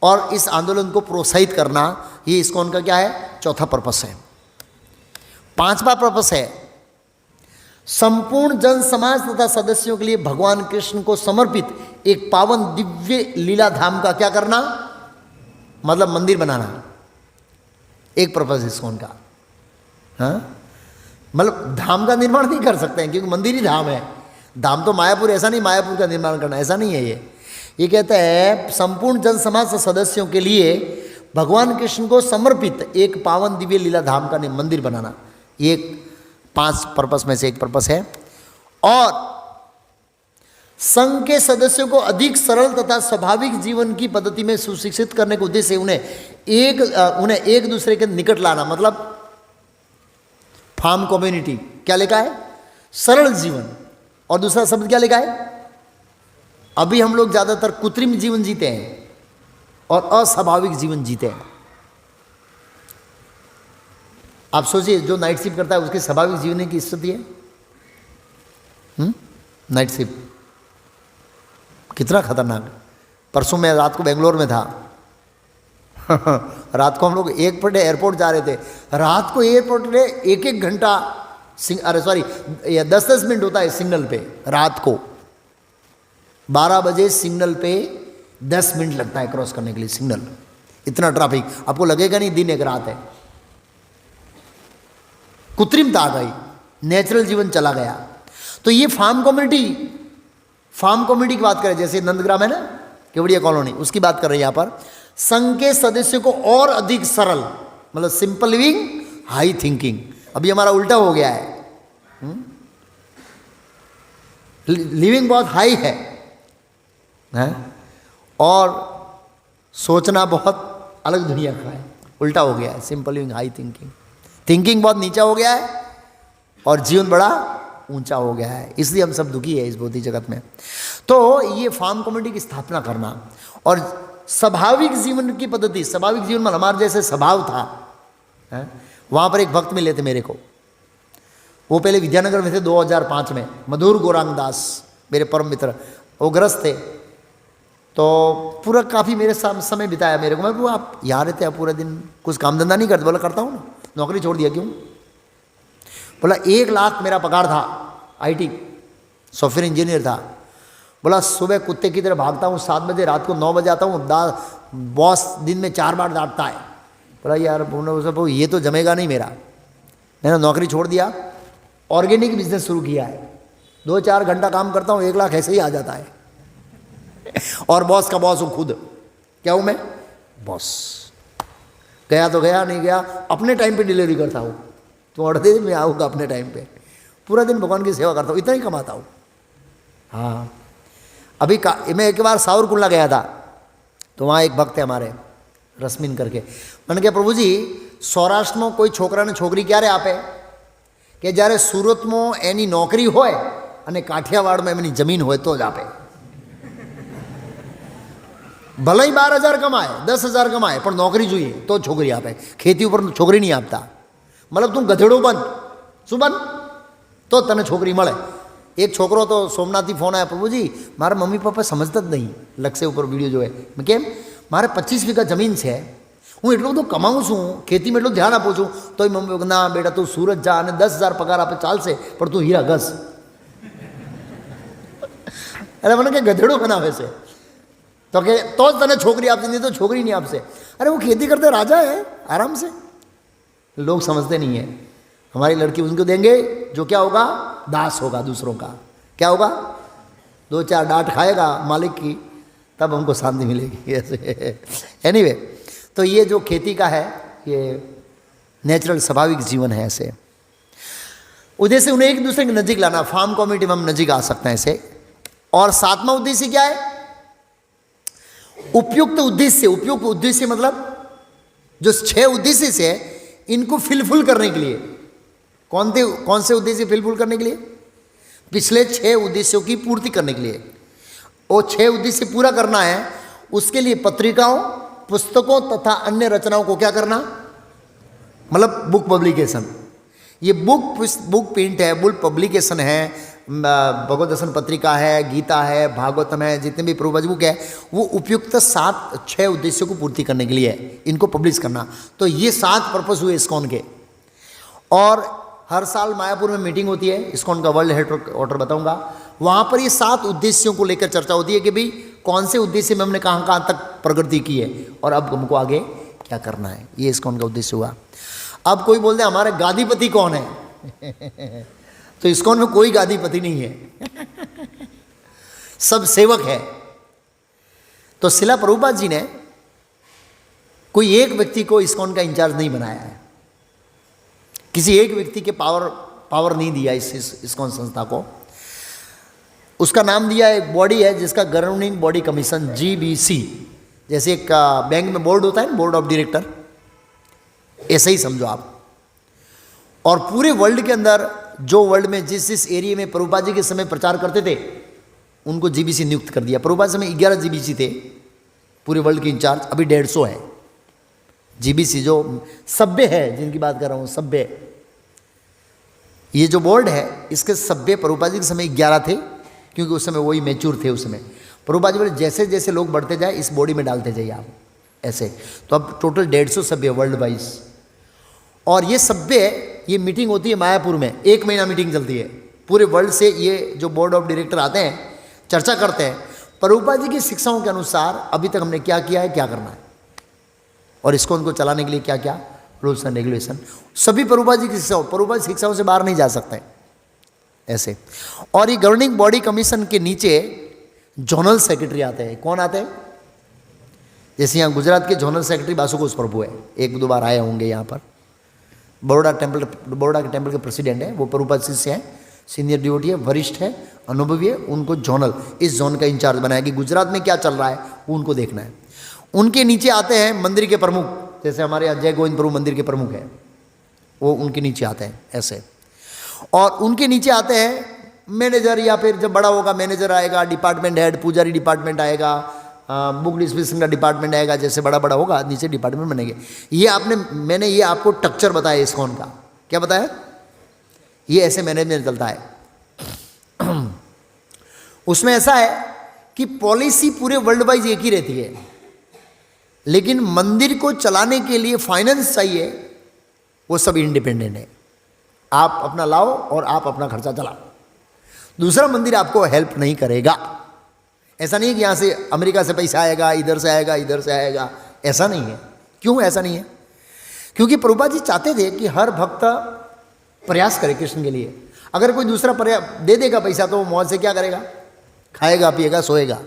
और इस आंदोलन को प्रोत्साहित करना, ये इस्कॉन का क्या है, चौथा पर्पस है। पांचवा पर्पस है, संपूर्ण जन समाज तथा सदस्यों के लिए भगवान कृष्ण को समर्पित एक पावन दिव्य लीला धाम का क्या करना, मतलब मंदिर बनाना। एक पर्पस इस्कॉन का, हाँ, मतलब धाम का निर्माण नहीं कर सकते हैं क्योंकि मंदिर ही धाम है। धाम तो मायापुर, ऐसा नहीं मायापुर का निर्माण करना, ऐसा नहीं है। ये कहते हैं संपूर्ण जन समाज सदस्यों के लिए भगवान कृष्ण को समर्पित एक पावन दिव्य लीला धाम का मंदिर बनाना। ये 5 पर्पस में से एक पर्पस है। और संघ के सदस्यों को अधिक सरल तथा स्वाभाविक जीवन की पद्धति में सुशिक्षित करने के उद्देश्य से उन्हें एक दूसरे के निकट लाना, मतलब फार्म कम्युनिटी। क्या लिखा है, सरल जीवन। और दूसरा शब्द क्या लिखा है, अभी हम लोग ज़्यादातर कृत्रिम जीवन जीते हैं और अस्वाभाविक जीवन जीते हैं। आप सोचिए, जो नाइट शिफ्ट करता है उसके स्वाभाविक जीवन की स्थिति है नाइट शिफ्ट, कितना खतरनाक। परसों मैं रात को बेंगलोर में था रात को हम लोग एक पर एयरपोर्ट जा रहे थे, रात को एयरपोर्ट में एक एक घंटा अरे सॉरी 10-10 मिनट होता है सिग्नल पे। रात को 12 बजे सिग्नल पे 10 मिनट लगता है क्रॉस करने के लिए सिग्नल। इतना ट्रैफिक, आपको लगेगा नहीं दिन एक रात है। कृत्रिमता आ गई, नेचुरल जीवन चला गया। तो ये फार्म कम्युनिटी की बात करें, जैसे नंदग्राम है ना, केवड़िया कॉलोनी, उसकी बात कर रहे हैं यहाँ पर। संघ के सदस्यों को और अधिक सरल, मतलब सिंपल लिविंग, हाई थिंकिंग। अभी हमारा उल्टा हो गया है, लिविंग बहुत हाई है और सोचना बहुत अलग दुनिया का है, उल्टा हो गया है। Simple living, high thinking, thinking बहुत नीचा हो गया है और जीवन बड़ा ऊंचा हो गया है। इसलिए हम सब दुखी है इस भौतिक जगत में। तो ये फार्म कम्युनिटी की स्थापना करना और स्वाभाविक जीवन की पद्धति, स्वाभाविक जीवन में हमारे जैसे स्वभाव था वहाँ पर एक भक्त मिले थे मेरे को। वो पहले विद्यानगर में थे 2005 में, मधुर गौरांग दास मेरे परम मित्र, वो ग्रस्त थे। तो पूरा काफ़ी मेरे साथ समय बिताया मेरे को। मैं वो आप यहाँ रहते हैं पूरा दिन, कुछ काम धंधा नहीं करते? बोला करता हूँ ना, नौकरी छोड़ दिया। क्यों? बोला 1 लाख मेरा पगार था, IT सॉफ्टवेयर इंजीनियर था। बोला सुबह कुत्ते की तरह भागता हूँ, 7 बजे, रात को 9 बजे आता हूँ, बॉस दिन में 4 बार डांटता है। बोला यार ये तो जमेगा नहीं मेरा। मैंने नौकरी छोड़ दिया, ऑर्गेनिक बिजनेस शुरू किया है। 2-4 घंटा काम करता हूँ, 1 लाख ऐसे ही आ जाता है और बॉस का बॉस हूँ खुद। क्या हूँ मैं? बॉस। गया तो गया, नहीं गया अपने टाइम पे डिलीवरी करता हूँ। तो ऑर्डर दे, मैं आऊँगा अपने टाइम पे, पूरा दिन भगवान की सेवा करता हूँ, इतना ही कमाता हूँ। हाँ, अभी मैं एक बार सावरकुंडला गया था, तो वहाँ एक भक्त है हमारे रश्मिन करके। मैंने कहा प्रभु जी, सौराष्ट्र में कोई छोकरा ने छोकरी क्या रे आपे कि જ્યારે સુરતમાં એની નોકરી હોય અને કાઠિયાવાડમાં એમની જમીન હોય તો જ આપે। ભલે 12,000 કમાય, 10,000 કમાય, પણ નોકરી જોઈએ તો છોકરી આપે। ખેતી ઉપર છોકરી નહીં આપતા। મતલબ તું ગધેડો બન, શું બન તો તને છોકરી મળે। એક છોકરો તો સોમનાથથી ફોન આવ્યા, પ્રભુજી મારા મમ્મી પપ્પા સમજતા જ નહીં, લક્ષે ઉપર વિડીયો જોવે। મેં કેમ? મારે 25 વીઘા જમીન છે, હું એટલું બધું કમાઉં છું, ખેતીમાં એટલું ધ્યાન આપું છું, તોય મમ્મી ના બેટા તું સુરત જા અને 10,000 પગાર આપે ચાલશે, પણ તું હીરા ઘસ। એટલે મને કે ગધેડો બનાવે છે, તો કે તો જ તને છોકરી આપશે, નહીં તો છોકરી नहीं आपसे। अरे वो खेती करते राजा है आराम से। लोग समझते नहीं है, हमारी लड़की उनको देंगे जो क्या होगा, दास होगा दूसरों का। क्या होगा? 2-4 डांट खाएगा मालिक की, तब हमको शांति मिलेगी ऐसे। एनीवे, तो ये जो खेती का है, ये नेचुरल स्वाभाविक जीवन है ऐसे। उद्देश्य उन्हें एक दूसरे के नज़दीक लाना, फार्म कम्युनिटी में हम नज़दीक आ सकते हैं ऐसे। और 7वां उद्देश्य क्या है? उपयुक्त उद्देश्य। उपयुक्त उद्देश्य मतलब जो 6 उद्देश्य से इनको फिलफुल करने के लिए। कौन से उद्देश्य फिलफुल करने के लिए? पिछले 6 उद्देश्यों की पूर्ति करने के लिए। वो 6 उद्देश्य पूरा करना है, उसके लिए पत्रिकाओं, पुस्तकों तथा अन्य रचनाओं को क्या करना, मतलब बुक पब्लिकेशन। ये बुक प्रिंट है, बुक पब्लिकेशन है, भगवत दर्शन पत्रिका है, गीता है, भागवतम है, जितने भी प्रभुपाद बुक है, वो उपयुक्त 6 उद्देश्यों को पूर्ति करने के लिए है, इनको पब्लिश करना। तो ये 7 पर्पस हुए इस्कॉन के। और हर साल मायापुर में मीटिंग होती है, इस्कॉन का वर्ल्ड हेडक्वार्टर बताऊंगा, वहाँ पर ये 7 उद्देश्यों को लेकर चर्चा होती है कि भाई कौन से उद्देश्य में हमने कहाँ तक प्रगति की है और अब हमको आगे क्या करना है। ये इस्कॉन का उद्देश्य हुआ। अब कोई बोलते हैं हमारे गादीपति कौन है तो इस्कॉन में कोई गादीपति नहीं है सब सेवक है। तो शिला प्रभुपाद जी ने कोई एक व्यक्ति को इस्कॉन का इंचार्ज नहीं बनाया है, किसी एक व्यक्ति के पावर नहीं दिया इस इस्कॉन संस्था को। उसका नाम दिया, एक बॉडी है जिसका गवर्निंग बॉडी कमीशन, GBC। जैसे एक बैंक में बोर्ड होता है ना, बोर्ड ऑफ डायरेक्टर, ऐसे ही समझो आप। और पूरे वर्ल्ड के अंदर, जो वर्ल्ड में जिस एरिया में प्रभुपाद जी के समय प्रचार करते थे, उनको जीबीसी नियुक्त कर दिया। प्रभुपाद समय 11 जीबीसी थे पूरे वर्ल्ड के इंचार्ज, अभी 150 है जीबीसी। जो सभ्य है जिनकी बात कर रहा हूँ, सभ्य, ये जो बोर्ड है इसके सभ्य प्रभुपाद जी के समय 11 थे, क्योंकि उस समय वही मैच्योर थे उस समय। प्रभुपाद जी बोले जैसे जैसे लोग बढ़ते जाए इस बॉडी में डालते जाइए आप ऐसे। तो अब टोटल 150 सभ्य वर्ल्ड वाइज। और ये सभ्य, ये मीटिंग होती है मायापुर में, 1 महीना मीटिंग चलती है। पूरे वर्ल्ड से ये जो बोर्ड ऑफ डायरेक्टर आते हैं, चर्चा करते हैं प्रभुपाद जी की शिक्षाओं के अनुसार अभी तक हमने क्या किया है, क्या करना है, और इसको उनको चलाने के लिए क्या क्या रूल्स एंड रेगुलेशन। सभी प्रभुपाद जी की शिक्षाओं, प्रभुपाद शिक्षाओं से बाहर नहीं जा सकते ऐसे। और ये गवर्निंग बॉडी कमीशन के नीचे जोनल सेक्रेटरी आते हैं। कौन आते हैं? जैसे यहाँ गुजरात के जोनल सेक्रेटरी बासुकोस प्रभु है, 1-2 बार आए होंगे यहाँ पर। बड़ौदा के टेम्पल के प्रेसिडेंट है, वो प्रभुपाद शिष्य हैं, सीनियर डिवोटी है, वरिष्ठ है, अनुभवी है। उनको जोनल, इस जोन का इंचार्ज बनाया कि गुजरात में क्या चल रहा है वो उनको देखना है। उनके नीचे आते हैं मंदिर के प्रमुख, जैसे हमारे यहाँ जय गोविंद प्रभु मंदिर के प्रमुख हैं, वो उनके नीचे आते हैं ऐसे। और उनके नीचे आते हैं मैनेजर, या फिर जब बड़ा होगा मैनेजर आएगा, डिपार्टमेंट हेड, पुजारी डिपार्टमेंट आएगा, बुक डिस्ट्रीब्यूशन का डिपार्टमेंट आएगा। जैसे बड़ा बड़ा होगा नीचे डिपार्टमेंट बनेंगे। ये मैंने ये आपको स्ट्रक्चर बताया इस्कॉन का। क्या बताया? ये ऐसे मैनेजमेंट चलता है। उसमें ऐसा है कि पॉलिसी पूरे वर्ल्ड वाइज एक ही रहती है, लेकिन मंदिर को चलाने के लिए फाइनेंस चाहिए, वो सब इंडिपेंडेंट है। आप अपना लाओ और आप अपना खर्चा चलाओ, दूसरा मंदिर आपको हेल्प नहीं करेगा। ऐसा नहीं है कि यहाँ से अमेरिका से पैसा आएगा, इधर से आएगा, इधर से आएगा, ऐसा नहीं है। क्यों ऐसा नहीं है? क्योंकि प्रभुपाद जी चाहते थे कि हर भक्त प्रयास करे कृष्ण के लिए। अगर कोई दूसरा दे देगा पैसा तो वो मौज से क्या करेगा? खाएगा, पिएगा, सोएगा।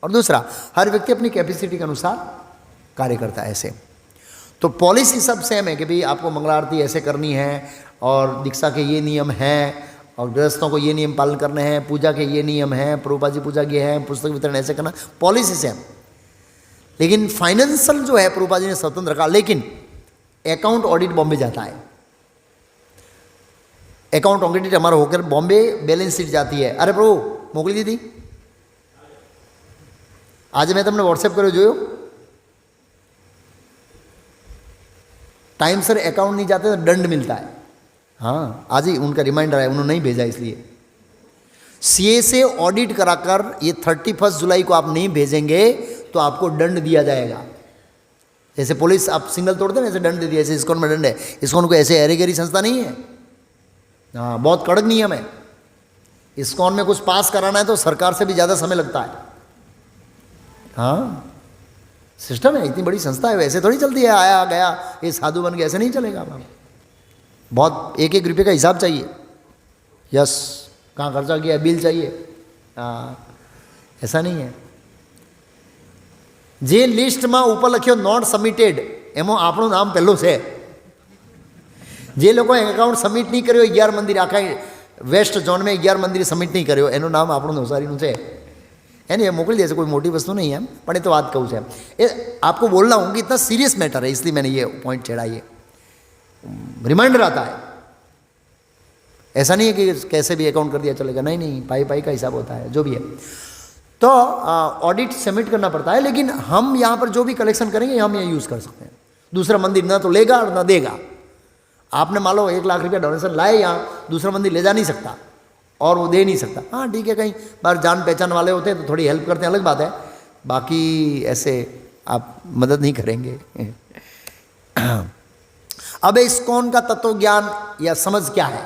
और दूसरा, हर व्यक्ति अपनी कैपेसिटी के अनुसार कार्य करता है ऐसे। तो पॉलिसी सब सेम है कि भाई आपको मंगला आरती ऐसे करनी है, और दीक्षा के ये नियम हैं, और गृहस्थों को ये नियम पालन करने हैं, पूजा के ये नियम हैं, प्रभुपाद जी पूजा के हैं, पुस्तक वितरण ऐसे करना, पॉलिसी सेम। लेकिन फाइनेंशियल जो है प्रभुपाद जी ने स्वतंत्र रखा। लेकिन अकाउंट ऑडिट बॉम्बे जाता है। अकाउंट ऑडिट हमारा होकर बॉम्बे बैलेंस शीट जाती है। अरे प्रभु मोकली दीदी, आज मैं તમને व्हाट्सएप કર્યો જોયો? टाइम सर अकाउंट नहीं जाते तो दंड मिलता है। हाँ, आज ही उनका रिमाइंडर है, उन्होंने नहीं भेजा इसलिए। सीए से ऑडिट कराकर ये 31 जुलाई को आप नहीं भेजेंगे तो आपको दंड दिया जाएगा। जैसे पुलिस आप सिग्नल तोड़ते हैं, ऐसे दंड दे दिया। ऐसे इस्कॉन में दंड है। इस्कॉन को ऐसे एरेगेरी संस्था नहीं है। हाँ, बहुत कड़क नियम है। इस्कॉन में कुछ पास कराना है तो सरकार से भी ज़्यादा समय लगता है। हाँ, सिस्टम है, इतनी बड़ी संस्था है, वैसे थोड़ी चलती है आया गया ये साधु बन गया, ऐसे नहीं चलेगा। बहुत 1-1 रुपये का हिसाब चाहिए। यस, कहाँ खर्चा किया, बिल चाहिए। ऐसा नहीं है। जे लिस्ट में ऊपर लख्यो नॉट सबमिटेड, एमो આપણું नाम पहलू है। जे लोग एकाउंट सबमिट नहीं કર્યો, 11 मंदिर आखा वेस्ट जोन में 11 मंदिर सबमिट नहीं કર્યો, એનું નામ આપણું નવસારીનું છે। એને મોકલી દેશે, कोई मोटी वस्तु नहीं है। पर ये तो बात कहूँ है, ये आपको बोल रहा हूँ कि इतना सीरियस मैटर है, इसलिए मैंने ये पॉइंट छेड़ा। ये रिमाइंडर आता है। ऐसा नहीं है कि कैसे भी अकाउंट कर दिया चलेगा, नहीं नहीं, पाई का हिसाब होता है, जो भी है। तो ऑडिट सबमिट करना पड़ता है। लेकिन हम यहाँ पर जो भी कलेक्शन करेंगे हम ये यूज़ कर सकते हैं। दूसरा मंदिर ना तो लेगा और ना देगा। आपने मान लो 1 लाख रुपया डोनेशन लाए, यहाँ दूसरा मंदिर ले जा नहीं सकता और वो दे नहीं सकता। हाँ ठीक है, कहीं बार जान पहचान वाले होते हैं तो थोड़ी हेल्प करते हैं, अलग बात है। बाकी ऐसे आप मदद नहीं करेंगे। अब इस्कॉन का तत्व ज्ञान या समझ क्या है?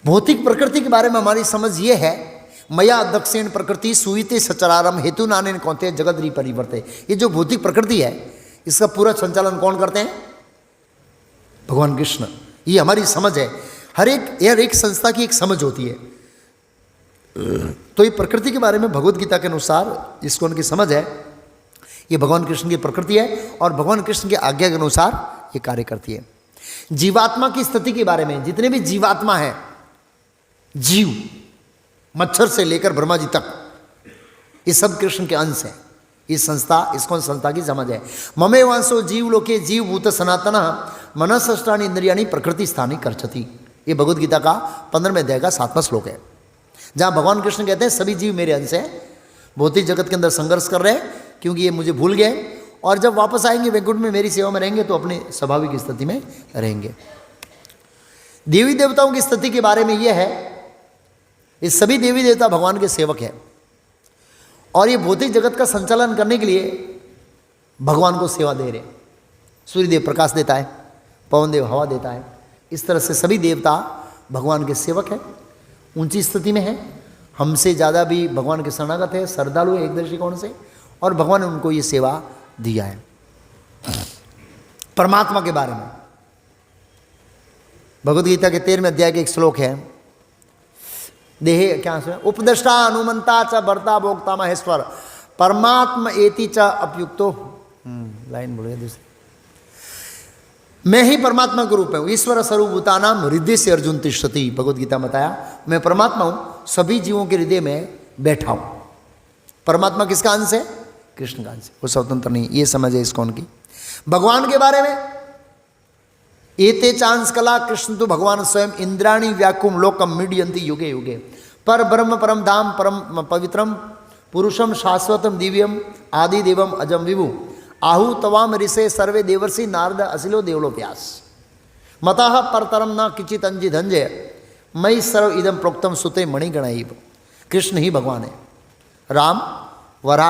भौतिक प्रकृति के बारे में हमारी समझ ये है, मया दक्षिण प्रकृति सुईते सचरारम हेतु नाने कौनते जगत री परिवर्ते। ये जो भौतिक प्रकृति है इसका पूरा संचालन कौन करते हैं? भगवान कृष्ण। ये हमारी समझ है। हर एक संस्था की एक समझ होती है। तो ये प्रकृति के बारे में भगवद गीता के अनुसार इसको उनकी समझ है, ये भगवान कृष्ण की प्रकृति है और भगवान कृष्ण की आज्ञा के अनुसार ये कार्य करती है। जीवात्मा की स्थिति के बारे में, जितने भी जीवात्मा है, जीव मच्छर से लेकर ब्रह्मा जी तक, ये सब कृष्ण के अंश हैं। इस संस्था, इसको संस्था की समझ है। ममे वांसो जीव लोके जीव भूत सनातन मनसष्टानि इंद्रियाणि प्रकृति स्थानी करचति। ये भगवद गीता का 15वें अध्याय का 7वां श्लोक है। जहाँ भगवान कृष्ण कहते हैं सभी जीव मेरे अंश हैं, भौतिक जगत के अंदर संघर्ष कर रहे हैं क्योंकि ये मुझे भूल गए, और जब वापस आएंगे वैकुंठ में मेरी सेवा में रहेंगे तो अपनी स्वाभाविक स्थिति में रहेंगे। देवी देवताओं की स्थिति के बारे में यह है, ये सभी देवी देवता भगवान के सेवक हैं और ये भौतिक जगत का संचालन करने के लिए भगवान को सेवा दे रहे हैं। सूर्यदेव प्रकाश देता है, पवन देव हवा देता है, इस तरह से सभी देवता भगवान के सेवक हैं, ऊंची स्थिति में है, हमसे ज़्यादा भी भगवान के शरणागत है, श्रद्धालु है एक दृष्टिकोण से, और भगवान ने उनको ये सेवा दिया है। परमात्मा के बारे में भगवद गीता के 13वें अध्याय के एक श्लोक है, देहे क्या सुना, उपदष्टा अनुमंता च भर्ता भोक्ता महेश्वर परमात्मा एति च अपयुक्तो, लाइन बोल गया दूसरी, मैं ही परमात्मा के रूप में ईश्वर सर्वभूता नाम हृदय से अर्जुन तिष्ठति, भगवद गीता में बताया मैं परमात्मा हूं, सभी जीवों के हृदय में बैठा हूं। परमात्मा किसका अंश है? कृष्ण का अंश, वो स्वतंत्र नहीं, ये समझ है इसको उनकी। भगवान के बारे में एते चांस कला कृष्ण तो भगवान स्वयं इंद्राणी व्याकुम लोकम मीडियंती युगे युगे पर ब्रह्म परम धाम परम पवित्रम पुरुषम शाश्वतम दिव्यम आदि देवम अजम विभु आहु तवाम ऋषे सर्वे देवर्षि नारद असिलो देवलोप्यास मतः परतरम न किचित अंजि धंजय मई सर्व इदम प्रोक्तम सुते मणिगणैव। कृष्ण ही भगवान है, राम वरा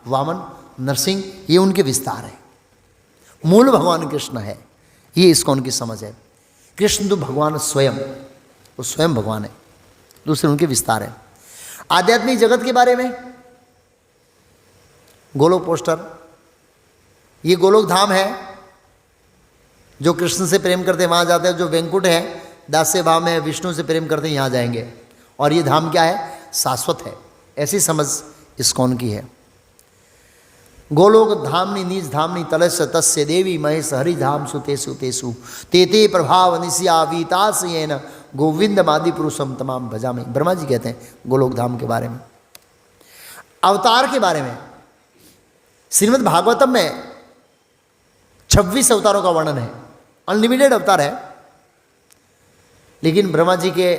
वामन नरसिंह ये उनके विस्तार है, मूल भगवान कृष्ण है, ये इसको उनकी समझ है। कृष्ण तो भगवान स्वयं, वो स्वयं भगवान है, दूसरे उनके विस्तार है। आध्यात्मिक जगत के बारे में गोलोक पोस्टर, ये गोलोक धाम है, जो कृष्ण से प्रेम करते हैं वहाँ जाते हैं, जो वैकुंठ है दास्य भाव में विष्णु से प्रेम करते हैं यहाँ जाएंगे, और ये धाम क्या है? शाश्वत है, ऐसी समझ इस्कॉन की है। गोलोक धामनी निज धामनी तलस तस्य देवी महेश हरि धाम सुतेषु तेषु तेते प्रभाव निशियावीतास येन गोविंद मादि पुरुषम तमाम भजामि। ब्रह्मा जी कहते हैं गोलोक धाम के बारे में। अवतार के बारे में श्रीमद् भागवतम में 26 अवतारों का वर्णन है, अनलिमिटेड अवतार है, लेकिन ब्रह्मा जी के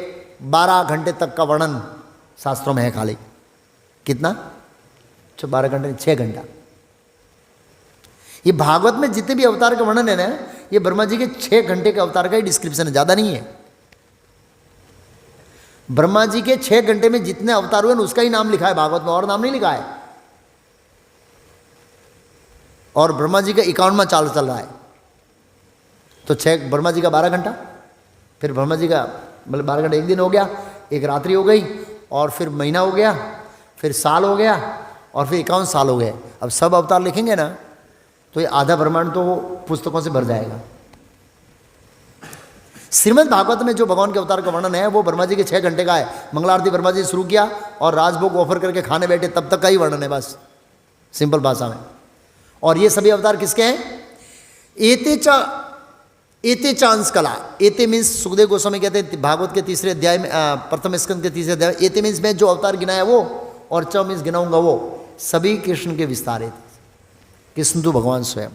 12 घंटे तक का वर्णन शास्त्रों में है खाली। कितना? 12 घंटे, 6 घंटा। ये भागवत में जितने भी अवतार का वर्णन है ना, ये ब्रह्मा जी के 6 घंटे के अवतार का ही डिस्क्रिप्शन है, ज़्यादा नहीं है। ब्रह्मा जी के 6 घंटे में जितने अवतार हुए ना उसका ही नाम लिखा है भागवत में, और नाम नहीं लिखा है। और ब्रह्मा जी का 51वां चाल चल रहा है, तो 6 ब्रह्मा जी का 12 घंटा, फिर ब्रह्मा जी का मतलब 12 घंटे एक दिन हो गया, एक रात्रि हो गई, और फिर महीना हो गया, फिर साल हो गया, और फिर 51 साल हो गए। अब सब अवतार लिखेंगे ना तो ये आधा ब्रह्मांड तो पुस्तकों से भर जाएगा। श्रीमद् भागवत में जो भगवान के अवतार का वर्णन है वो ब्रह्मा जी के 6 घंटे का है। मंगलारती ब्रह्मा जी शुरू किया और राजभोग ऑफर करके खाने बैठे, तब तक का ही वर्णन है बस, सिंपल भाषा में। और ये सभी अवतार किसके हैं? एते चांस कला, एते मीन्स सुखदेव गोस्वामी कहते हैं भागवत के 3 अध्याय में, प्रथम स्कंद के 3 अध्याय, एते मीन्स में जो अवतार गिनाया वो, और च मीन्स गिनाऊंगा वो, सभी कृष्ण के विस्तारित। कृष्ण तो भगवान स्वयं।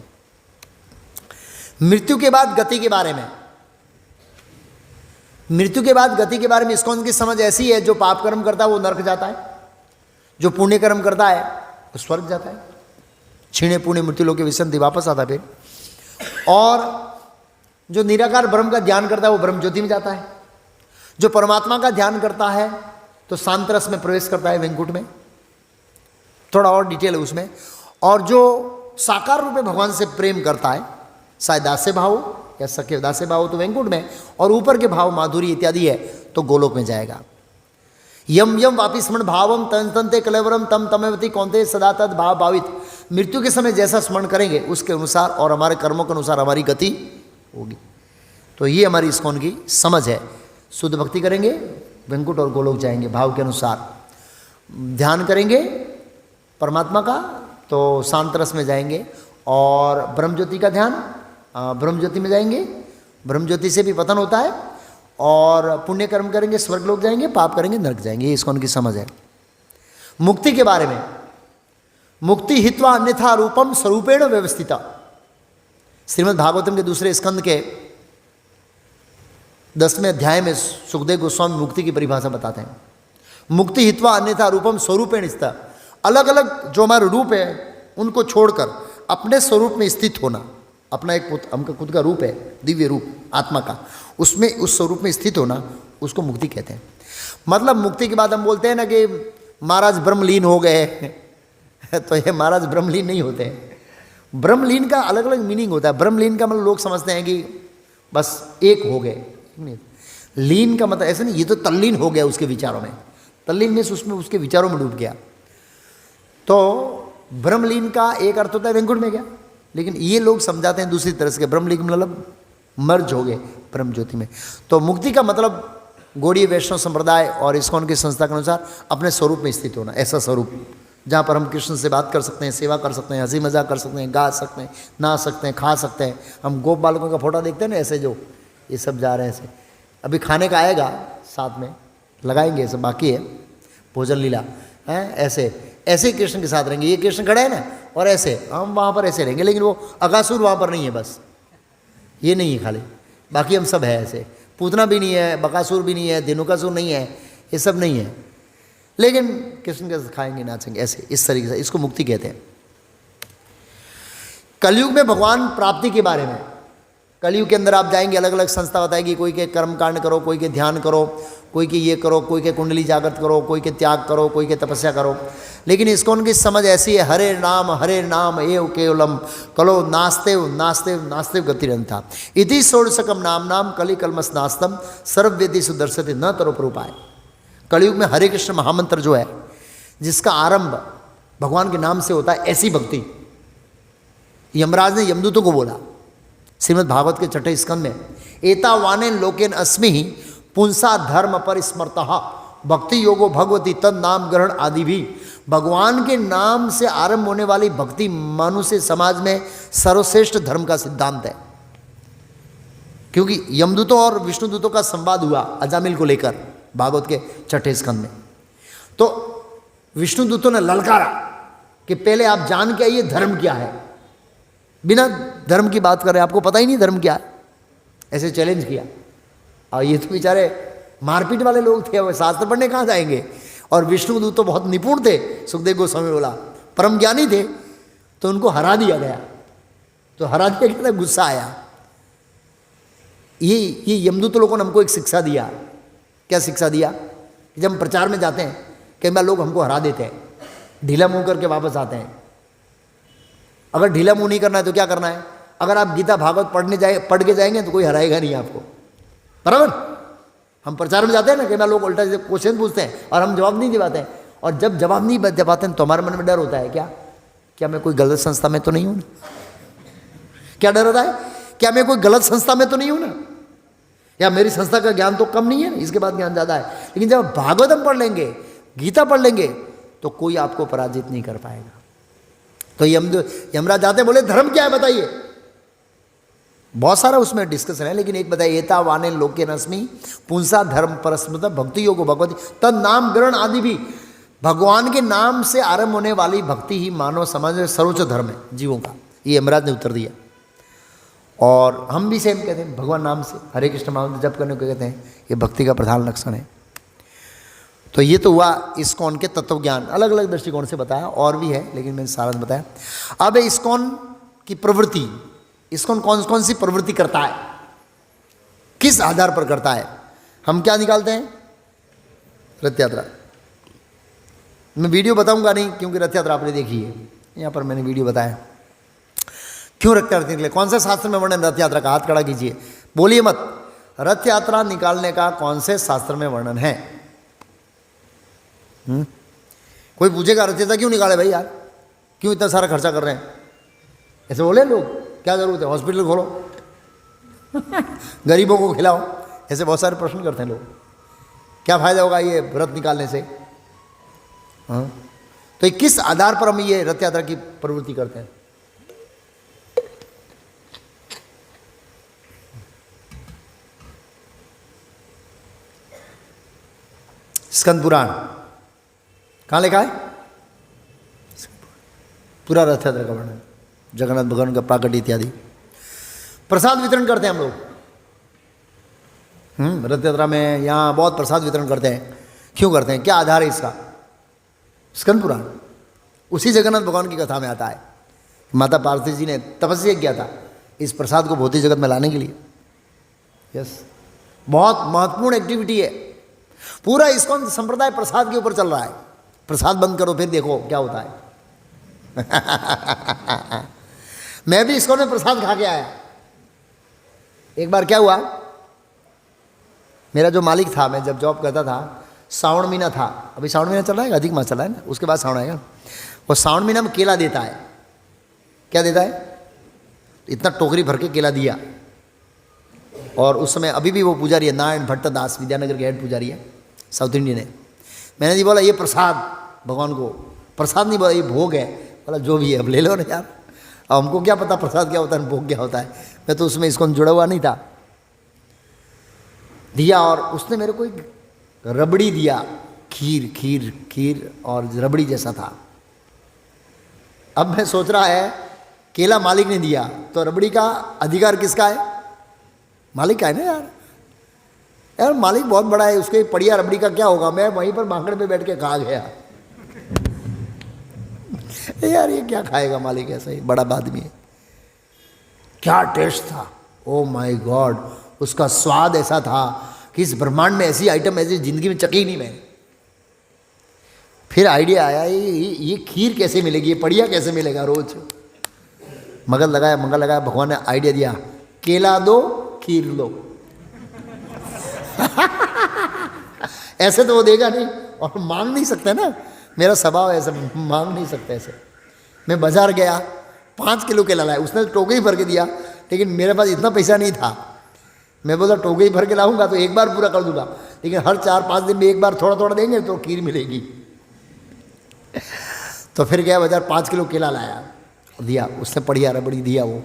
मृत्यु के बाद गति के बारे में, मृत्यु के बाद गति के बारे में इसको उनकी समझ ऐसी है, जो पाप कर्म करता है वो नरक जाता है, जो पुण्य कर्म करता है वो स्वर्ग जाता है, क्षीणे पुण्य मृत्यु लोके विसंति वापस आता है फिर। और जो निराकार ब्रह्म का ध्यान करता है वो ब्रह्म ज्योति में जाता है, जो परमात्मा का ध्यान करता है तो शांत रस में प्रवेश करता है वैकुंठ में, थोड़ा और डिटेल है उसमें। और जो साकार रूप में भगवान से प्रेम करता है, शायद दास्य भाव या सख्य दास्य भाव तो वैकुंठ में, और ऊपर के भाव माधुरी इत्यादि है तो गोलोक में जाएगा। यम यम वापि स्मरण भावम तन तंते कलेवरम तम तमेवती कौनते सदा तद भाव भावित। मृत्यु के समय जैसा स्मरण करेंगे उसके अनुसार और हमारे कर्मों के अनुसार हमारी गति होगी। तो ये हमारी इस्कॉन की समझ है। शुद्ध भक्ति करेंगे वैकुंठ और गोलोक जाएंगे, भाव के अनुसार ध्यान करेंगे परमात्मा का तो शांत रस में जाएंगे, और ब्रह्म ज्योति का ध्यान ब्रह्म ज्योति में जाएंगे, ब्रह्म ज्योति से भी पतन होता है, और पुण्य कर्म करेंगे स्वर्ग लोक जाएंगे, पाप करेंगे नरक जाएंगे। ये इसको उनकी समझ है। मुक्ति के बारे में, मुक्ति हित्वा अन्यथा रूपम स्वरूपेण व्यवस्थिता, श्रीमद् भागवतम के 2 स्कंद के 10वें अध्याय में सुखदेव गोस्वामी मुक्ति की परिभाषा बताते हैं। मुक्ति हित्वा अन्यथा रूपम स्वरूपेण स्थित, अलग अलग जो हमारे रूप है उनको छोड़कर अपने स्वरूप में स्थित होना। अपना एक हमका खुद का रूप है, दिव्य रूप आत्मा का, उसमें उस स्वरूप में स्थित होना, उसको मुक्ति कहते हैं। मतलब मुक्ति के बाद हम बोलते हैं ना कि महाराज ब्रह्मलीन हो गए तो ये महाराज ब्रह्मलीन नहीं होते हैं। ब्रह्मलीन का अलग अलग मीनिंग होता है। ब्रह्मलीन का मतलब लोग समझते हैं कि बस एक हो गए, नहीं। लीन का मतलब ऐसा नहीं, ये तो तल्लीन हो गया उसके विचारों में। तल्लीन मीन्स उसमें उसके विचारों में डूब गया। तो ब्रह्मलीन का एक अर्थ होता है वैकुंठ में गया, लेकिन ये लोग समझाते हैं दूसरी तरह से, ब्रह्मलीन मतलब मर्ज हो गए ब्रह्म ज्योति में। तो मुक्ति का मतलब गौड़ीय वैष्णव संप्रदाय और इस्कॉन की संस्था के अनुसार अपने स्वरूप में स्थित होना, ऐसा स्वरूप जहाँ पर हम कृष्ण से बात कर सकते हैं, सेवा कर सकते हैं, हंसी मजाक कर सकते हैं, गा सकते हैं, नाच सकते हैं, खा सकते हैं। हम गोप बालकों का फोटो देखते हैं ना, ऐसे जो ये सब जा रहे हैं ऐसे, अभी खाने का आएगा साथ में लगाएंगे, सब बाकी है भोजन लीला है, ऐसे ऐसे ही कृष्ण के साथ रहेंगे। ये कृष्ण खड़े हैं ना, और ऐसे हम वहाँ पर ऐसे रहेंगे, लेकिन वो अगासुर वहाँ पर नहीं है, बस ये नहीं है खाली, बाकी हम सब है ऐसे। पूतना भी नहीं है, बकासुर भी नहीं है, धेनुकासुर नहीं है, ये सब नहीं है, लेकिन कृष्ण के साथ खाएंगे नाचेंगे ऐसे, इस तरीके से। इसको मुक्ति कहते हैं। कलयुग में भगवान प्राप्ति के बारे में, कलयुग के अंदर आप जाएंगे, अलग अलग संस्था बताएगी, कोई के कर्म कांड करो, कोई के ध्यान करो, कोई के ये करो, कोई के कुंडली जागृत करो, कोई के त्याग करो, कोई के तपस्या करो। लेकिन इसको उनकी समझ ऐसी है, हरे नाम एव केवलम कलो नास्तेव नास्तेव नास्तेव गतिरंथा इति षोडशकम नाम कलि कलमस नास्तम सर्ववेदी सुदर्शते न तरो रूपाय। कलयुग में हरे कृष्ण महामंत्र जो है, जिसका आरंभ भगवान के नाम से होता है, ऐसी भक्ति यमराज ने यमदूतों को बोला श्रीमद् भागवत के छठे स्कंद में, एतावाने लोकेन अस्मि पुंसा धर्म पर स्मृतः भक्ति योगो भगवती तद नाम ग्रहण आदि भी। भगवान के नाम से आरंभ होने वाली भक्ति मनुष्य समाज में सर्वश्रेष्ठ धर्म का सिद्धांत है। क्योंकि यमदूतों और विष्णुदूतों का संवाद हुआ अजामिल को लेकर भागवत के छठे स्कंद में, तो विष्णुदूतों ने ललकारा कि पहले आप जान के आइए धर्म क्या है। बिना धर्म की बात कर रहे, आपको पता ही नहीं धर्म क्या है, ऐसे चैलेंज किया। और ये तो बेचारे मारपीट वाले लोग थे, वो शास्त्र पढ़ने कहाँ जाएंगे। और विष्णुदूत तो बहुत निपुण थे, सुखदेव गोस्वामी बोला परम ज्ञानी थे, तो उनको हरा दिया गया। तो हरा दिया गया, गुस्सा आया। ये यमदूत लोगों ने हमको एक शिक्षा दिया। क्या शिक्षा दिया? कि जब हम प्रचार में जाते हैं, कई बार लोग हमको हरा देते हैं, ढीला मुंह करके वापस आते हैं। अगर ढीला मुंह नहीं करना है तो क्या करना है? अगर आप गीता भागवत पढ़ के जाएंगे तो कोई हराएगा नहीं आपको, बराबर। हम प्रचार में जाते हैं ना, कई बार लोग उल्टा क्वेश्चन पूछते हैं और हम जवाब नहीं दे पाते हैं। और जब जवाब नहीं दे पाते हैं तो हमारे मन में डर होता है, क्या मैं कोई गलत संस्था में तो नहीं हूँ ना? क्या डर होता है? क्या मैं कोई गलत संस्था में तो नहीं हूँ ना, या मेरी संस्था का ज्ञान तो कम नहीं है ना, इसके बाद ज्ञान ज़्यादा है। लेकिन जब भागवतम पढ़ लेंगे, गीता पढ़ लेंगे, तो कोई आपको पराजित नहीं कर पाएगा। तो यमराज जाते बोले धर्म क्या है बताइए। बहुत सारा उसमें डिस्कशन है, लेकिन एक बताइए, एता वाने लोके नस्मी पुंसा धर्म परस्मृत भक्ति योग भगवती तद नाम ग्रहण आदि भी। भगवान के नाम से आरंभ होने वाली भक्ति ही मानव समाज में सर्वोच्च धर्म है जीवों का। ये यमराज ने उत्तर दिया। और हम भी सेम कहते हैं, भगवान नाम से हरे कृष्ण महामंत्र जप करने को कहते हैं, ये भक्ति का प्रधान लक्षण है। तो ये तो हुआ इस्कॉन के तत्व ज्ञान, अलग अलग दृष्टिकोण से बताया, और भी है लेकिन मैंने सारा बताया। अब इस्कॉन की प्रवृत्ति, इस्कॉन कौन कौन सी प्रवृत्ति करता है, किस आधार पर करता है। हम क्या निकालते हैं? रथ यात्रा। मैं वीडियो बताऊंगा नहीं, क्योंकि रथ यात्रा आपने देखी है, यहाँ पर मैंने वीडियो बताया क्यों रथ यात्रा निकले, कौन सा शास्त्र में वर्णन रथ यात्रा का। हाथ खड़ा कीजिए, बोलिए मत। रथ यात्रा निकालने का कौन से शास्त्र में वर्णन है? कोई पूछेगा रथ यात्रा क्यों निकाले भाई यार, क्यों इतना सारा खर्चा कर रहे हैं? ऐसे बोले लोग, क्या जरूरत है, हॉस्पिटल खोलो गरीबों को खिलाओ, ऐसे बहुत सारे प्रश्न करते हैं लोग। क्या फायदा होगा ये व्रत निकालने से? हाँ, तो ये किस आधार पर हम ये रथ यात्रा की प्रवृत्ति करते हैं? स्कंद पुराण कहाँ लिखा है? पूरा रथ यात्रा का वर्णन, जगन्नाथ भगवान का प्राकट्य इत्यादि। प्रसाद वितरण करते हैं हम लोग रथ यात्रा में, यहाँ बहुत प्रसाद वितरण करते हैं। क्यों करते हैं, क्या आधार है इसका? स्कंद पुराण। उसी जगन्नाथ भगवान की कथा में आता है माता पार्वती जी ने तपस्या किया था इस प्रसाद को भौतिक जगत में लाने के लिए। यस, बहुत महत्वपूर्ण एक्टिविटी है। पूरा इस्कॉन संप्रदाय प्रसाद के ऊपर चल रहा है। प्रसाद बंद करो फिर देखो क्या होता है। मैं भी इस्कॉन में प्रसाद खा के आया। एक बार क्या हुआ, मेरा जो मालिक था, मैं जब जॉब करता था, श्रावण महीना था, अभी श्रावण महीना चल रहा है, अधिक मास चल रहा है ना, उसके बाद श्रावण आएगा। वो श्रावण महीना में केला देता है। क्या देता है? इतना टोकरी भर के केला दिया। और उस समय अभी भी वो पुजारी है, नारायण भट्ट दास, विद्यानगर के हेड पुजारी है, साउथ इंडियन है। मैंने जी बोला ये प्रसाद भगवान को, प्रसाद नहीं बोला, ये भोग है। बोला जो भी है अब ले लो ना यार, अब हमको क्या पता प्रसाद क्या होता है, भोग क्या होता है। मैं तो उसमें इसको जुड़ा हुआ नहीं था। दिया और उसने मेरे को एक रबड़ी दिया, खीर खीर खीर और रबड़ी जैसा था। अब मैं सोच रहा है केला मालिक ने दिया तो रबड़ी का अधिकार किसका है? मालिक का है ना यार। यार मालिक बहुत बड़ा है, उसके पड़िया रबड़ी का क्या होगा? मैं वहीं पर बांकड़े पे बैठ के खा गया। यार ये क्या खाएगा मालिक, ऐसा ही बड़ा आदमी है। क्या टेस्ट था, ओ माय गॉड। उसका स्वाद ऐसा था कि इस ब्रह्मांड में ऐसी आइटम ऐसी जिंदगी में चखी नहीं मैंने। फिर आइडिया आया ये खीर कैसे मिलेगी, ये पड़िया कैसे मिलेगा रोज। मगज लगाया भगवान ने आइडिया दिया, केला दो खीर लो। ऐसे तो वो देगा नहीं और मांग नहीं सकते ना, मेरा स्वभाव ऐसा, मांग नहीं सकते ऐसे। मैं बाजार गया, 5 किलो केला लाया, उसने टोकरी भर के दिया, लेकिन मेरे पास इतना पैसा नहीं था। मैं बोला टोकरी भर के लाऊंगा तो एक बार पूरा कर दूंगा, लेकिन हर 4-5 दिन में एक बार थोड़ा थोड़ा देंगे तो खीर मिलेगी। तो फिर गया बाजार, 5 किलो केला लाया, दिया, उसने पड़िया रबड़ी दिया। वो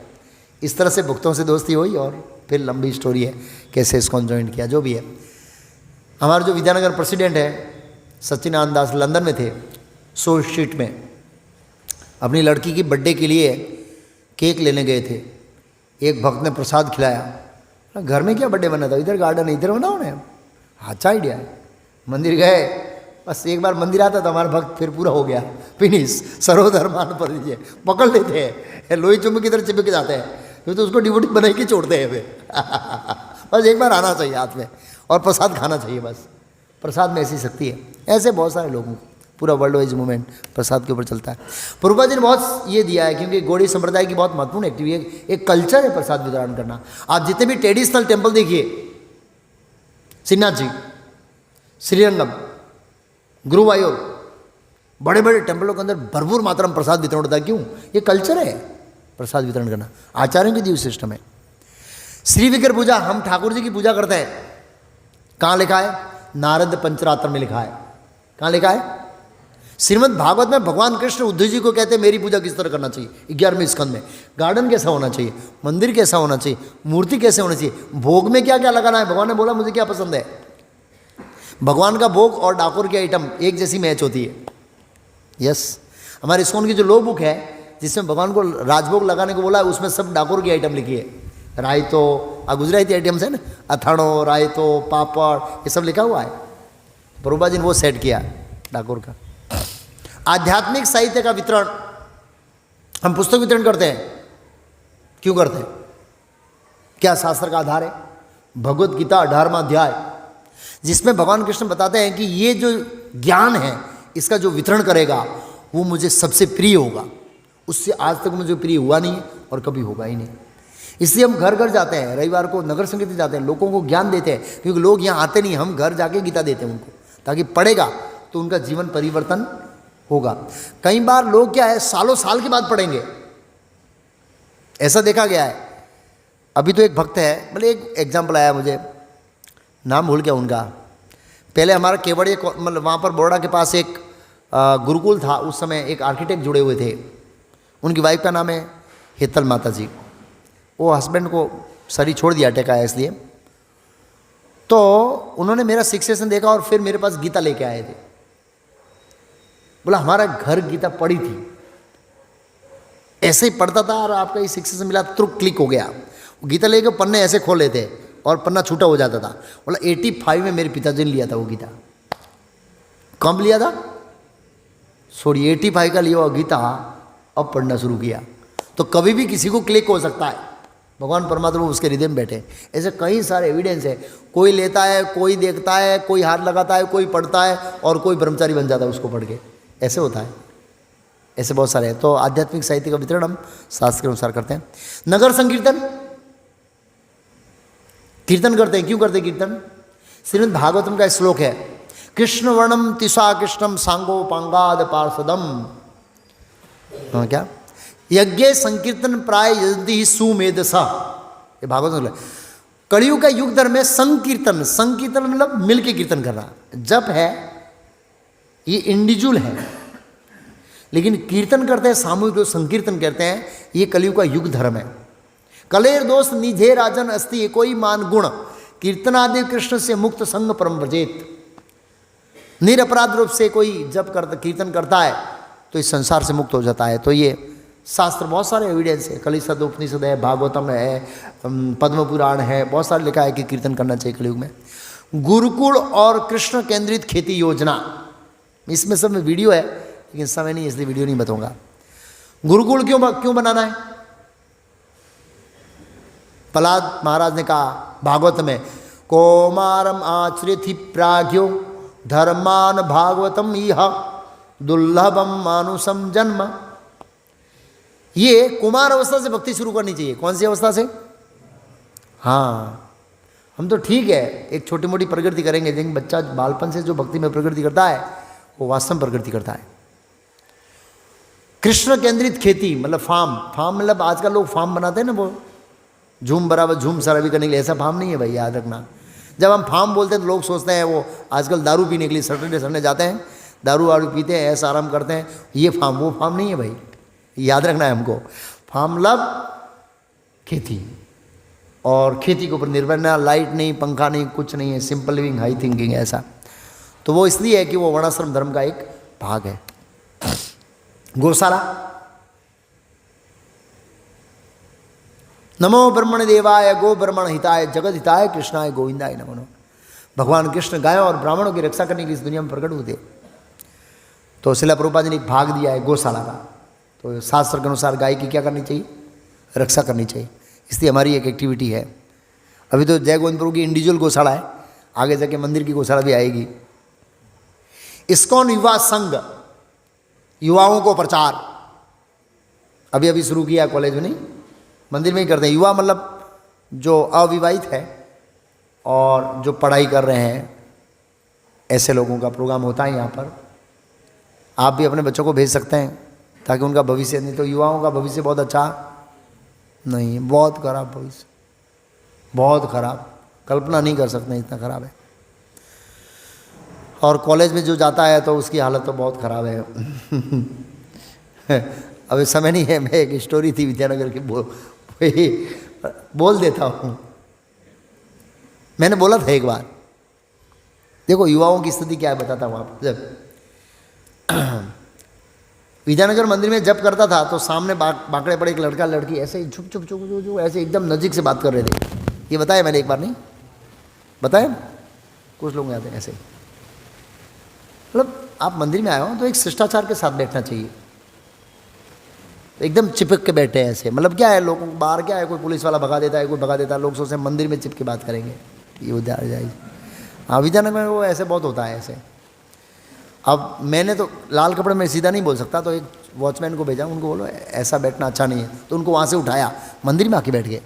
इस तरह से भक्तों से दोस्ती हुई और फिर लंबी स्टोरी है कैसे इसको ज्वाइन किया। जो भी है, हमारे जो विद्यानगर प्रेसिडेंट है सच्चिदानंद दास लंदन में थे, सो स्ट्रीट में अपनी लड़की की बर्थडे के लिए केक लेने गए थे। एक भक्त ने प्रसाद खिलाया। घर में क्या बर्थडे बना था, इधर गार्डन है, इधर बनाओ ना। अच्छा आइडिया है। मंदिर गए, बस एक बार मंदिर आता तो हमारा भक्त फिर पूरा हो गया, फिनिश। सर्वधर्मान पर दीजिए, पकड़ लेते हैं, लोही चुम्बक की तरह चिपक जाते हैं, फिर तो उसको डिवोटी बना के छोड़ते हैं फिर। बस एक बार आना चाहिए हाथ में और प्रसाद खाना चाहिए। बस प्रसाद में ऐसी शक्ति है। ऐसे बहुत सारे लोगों को, पूरा वर्ल्ड वाइज मूवमेंट प्रसाद के ऊपर चलता है। प्रभुपाद जी ने बहुत ये दिया है, क्योंकि गौड़ी संप्रदाय की बहुत महत्वपूर्ण एक्टिविटी है, एक कल्चर है प्रसाद वितरण करना। आप जितने भी ट्रेडिशनल टेम्पल देखिए, श्रीनाथ जी, श्रीरंगम, गुरुवायूर, बड़े बड़े टेम्पलों के अंदर भरपूर मात्रा में प्रसाद वितरण होता है। क्यों? ये कल्चर है प्रसाद वितरण करना, आचार्यों की दी हुई सिस्टम है। श्री विग्रह पूजा, हम ठाकुर जी की पूजा करते हैं। कहाँ लिखा है? नारद पंचरात्र में लिखा है। कहाँ लिखा है? श्रीमद् भागवत में भगवान कृष्ण उद्धव जी को कहते हैं मेरी पूजा किस तरह करना चाहिए। 11वें स्कंद में गार्डन कैसा होना चाहिए, मंदिर कैसा होना चाहिए, मूर्ति कैसे होनी चाहिए, भोग में क्या क्या लगाना है। भगवान ने बोला मुझे क्या पसंद है। भगवान का भोग और डाकोर की आइटम एक जैसी मैच होती है। यस, हमारे इस्कॉन की जो लो बुक है जिसमें भगवान को राजभोग लगाने को बोला है, उसमें सब डाकोर की आइटम लिखी है। रायतो, गुजराती आइटम्स है ना, अथाणो, रायतो, पापड़, ये सब लिखा हुआ है। प्रभुपाद जी ने वो सेट किया डाकोर का। आध्यात्मिक साहित्य का वितरण, हम पुस्तक वितरण करते हैं, क्यों करते हैं? क्या शास्त्र का आधार है? भगवत गीता 18वां अध्याय, जिसमें भगवान कृष्ण बताते हैं कि ये जो ज्ञान है इसका जो वितरण करेगा वो मुझे सबसे प्रिय होगा। उससे आज तक मुझे प्रिय हुआ नहीं है और कभी होगा ही नहीं। इसलिए हम घर घर जाते हैं, रविवार को नगर संगीत जाते हैं, लोगों को ज्ञान देते हैं, क्योंकि लोग यहाँ आते नहीं, हम घर जाके गीता देते हैं उनको, ताकि पढ़ेगा तो उनका जीवन परिवर्तन होगा। कई बार लोग क्या है सालों साल के बाद पढ़ेंगे, ऐसा देखा गया है। अभी तो एक भक्त है, मतलब एक एग्जाम्पल आया मुझे, नाम भूल गया उनका। पहले हमारा केवड़िया, मतलब वहाँ पर बड़ौदा के पास एक गुरुकुल था, उस समय एक आर्किटेक्ट जुड़े हुए थे। उनकी वाइफ का नाम है हेतल माता जी। वो हस्बैंड को शरीर छोड़ दिया, अटैक आया इसलिए। तो उन्होंने मेरा शिक्षण देखा और फिर मेरे पास गीता लेके आए थे। बोला हमारा घर गीता पढ़ी थी, ऐसे ही पढ़ता था और आपका ये शिक्षण मिला, तुरंत क्लिक हो गया। वो गीता लेके पन्ने ऐसे खोल लेते और पन्ना छूटा हो जाता था। बोला 85 में मेरे पिताजी ने लिया था वो गीता। कब लिया था? सॉरी 85 का लिया हुआ गीता अब पढ़ना शुरू किया। तो कभी भी किसी को क्लिक हो सकता है, भगवान परमात्मा उसके हृदय में बैठे। ऐसे कई सारे एविडेंस है, कोई लेता है, कोई देखता है, कोई हाथ लगाता है, कोई पढ़ता है और कोई ब्रह्मचारी बन जाता है उसको पढ़ के, ऐसे होता है। ऐसे बहुत सारे हैं। तो आध्यात्मिक साहित्य का वितरण हम शास्त्र के अनुसार करते हैं। नगर संकीर्तन, कीर्तन करते हैं। क्यों करते हैं कीर्तन? श्रीमद् भागवतम का श्लोक है, कृष्ण वर्णम तिसा कृष्णम सांगो पांगाद पार्षदम। हाँ क्या? यज्ञ संकीर्तन प्राय यदि सुमेधसा, ये भागवत। कलयुग का युग धर्म में संकीर्तन, संकीर्तन मतलब मिलके कीर्तन करना। जप है ये इंडिविजुअल है, लेकिन कीर्तन करते हैं सामूहिक रूप, संकीर्तन करते हैं, ये कलयुग का युग धर्म है। कलेर दोष निधे राजन अस्ति कोई मान गुण, कीर्तनादि कृष्ण से मुक्त संग परम व्रजेत। निरपराध रूप से कोई जब करता कीर्तन करता है तो इस संसार से मुक्त हो जाता है। तो ये शास्त्र बहुत सारे एविडेंस है, कलिशद उपनिषद है, भागवतम है, पद्म पुराण है, बहुत सारे लिखा है कि कीर्तन करना चाहिए कलयुग में। गुरुकुल और कृष्ण केंद्रित खेती योजना, इसमें सब में वीडियो है लेकिन समय नहीं इसलिए वीडियो नहीं बताऊंगा। गुरुकुल क्यों बनाना है? प्रहलाद महाराज ने कहा भागवत में, कौमारम आचरित प्राज्ञो धर्मान भागवतम इह दुर्लभम मानुषम जन्म। ये कुमार अवस्था से भक्ति शुरू करनी चाहिए। कौन सी अवस्था से? हाँ, हम तो ठीक है एक छोटी मोटी प्रगति करेंगे, लेकिन बच्चा बालपन से जो भक्ति में प्रगति करता है वो वास्तव में प्रगति करता है। कृष्ण केंद्रित खेती मतलब फार्म मतलब आजकल लोग फार्म बनाते हैं ना, वो झूम बराबर झूम सराबी करने के लिए, ऐसा फार्म नहीं है भाई, याद रखना। जब हम फार्म बोलते हैं तो लोग सोचते हैं वो आजकल दारू पीने के लिए सैटरडे संडे जाते हैं, दारू वारू पीते हैं, ऐसा आराम करते हैं, ये फार्म वो फार्म नहीं है भाई, याद रखना है हमको। फार्म मतलब खेती, और खेती के ऊपर निर्भर ना, लाइट नहीं, पंखा नहीं, कुछ नहीं है, सिंपल लिविंग, हाई थिंकिंग है ऐसा। तो वो इसलिए है कि वो वर्णाश्रम धर्म का एक भाग है। गौशाला, नमो ब्रह्मण देवाय गो ब्रह्मण हिताय जगत हिताय कृष्णाय गोविंदाय नमो। भगवान कृष्ण गायों और ब्राह्मणों की रक्षा करने की इस दुनिया में प्रकट हुए। तो शिला प्रभुपाद ने एक भाग दिया है गौशाला का। तो शास्त्र के अनुसार गाय की क्या करनी चाहिए? रक्षा करनी चाहिए। इसलिए हमारी एक एक्टिविटी है। अभी तो जय गोविंद प्रभु की इंडिविजुअल गौशाला है, आगे जाके मंदिर की गौशाला भी आएगी। इस्कॉन युवा संघ, युवाओं को प्रचार अभी अभी शुरू किया, कॉलेज में नहीं मंदिर में ही करते हैं। युवा मतलब जो अविवाहित है और जो पढ़ाई कर रहे हैं, ऐसे लोगों का प्रोग्राम होता है यहाँ पर। आप भी अपने बच्चों को भेज सकते हैं ताकि उनका भविष्य, नहीं तो युवाओं का भविष्य बहुत अच्छा नहीं, बहुत खराब भविष्य, बहुत खराब, कल्पना नहीं कर सकते इतना खराब है। और कॉलेज में जो जाता है तो उसकी हालत तो बहुत ख़राब है। अभी समय नहीं है, मैं एक स्टोरी थी विद्यानगर की बोल देता हूँ। मैंने बोला था एक बार, देखो युवाओं की स्थिति क्या है बताता हूँ आपको। जब विद्यानगर मंदिर में जब करता था तो सामने बांकड़े पड़े एक लड़का लड़की ऐसे ही छुप छुप छुप छुप ऐसे एकदम नज़दीक से बात कर रहे थे। ये बताया मैंने एक बार, नहीं बताया? कुछ लोग आते हैं ऐसे। मतलब आप मंदिर में आए हो तो एक शिष्टाचार के साथ बैठना चाहिए, तो एकदम चिपक के बैठे हैं ऐसे। मतलब क्या है, लोगों को बाहर क्या है, कोई पुलिस वाला भगा देता है, कोई भगा देता है, लोग सोचते हैं मंदिर में चिपके बात करेंगे, ये उधार जाएगी। हाँ विद्यानगर में वो ऐसे बहुत होता है ऐसे। अब मैंने तो लाल कपड़े में सीधा नहीं बोल सकता, तो एक वॉचमैन को भेजा, उनको बोलो ऐसा बैठना अच्छा नहीं है, तो उनको वहाँ से उठाया, मंदिर में आके बैठ गए।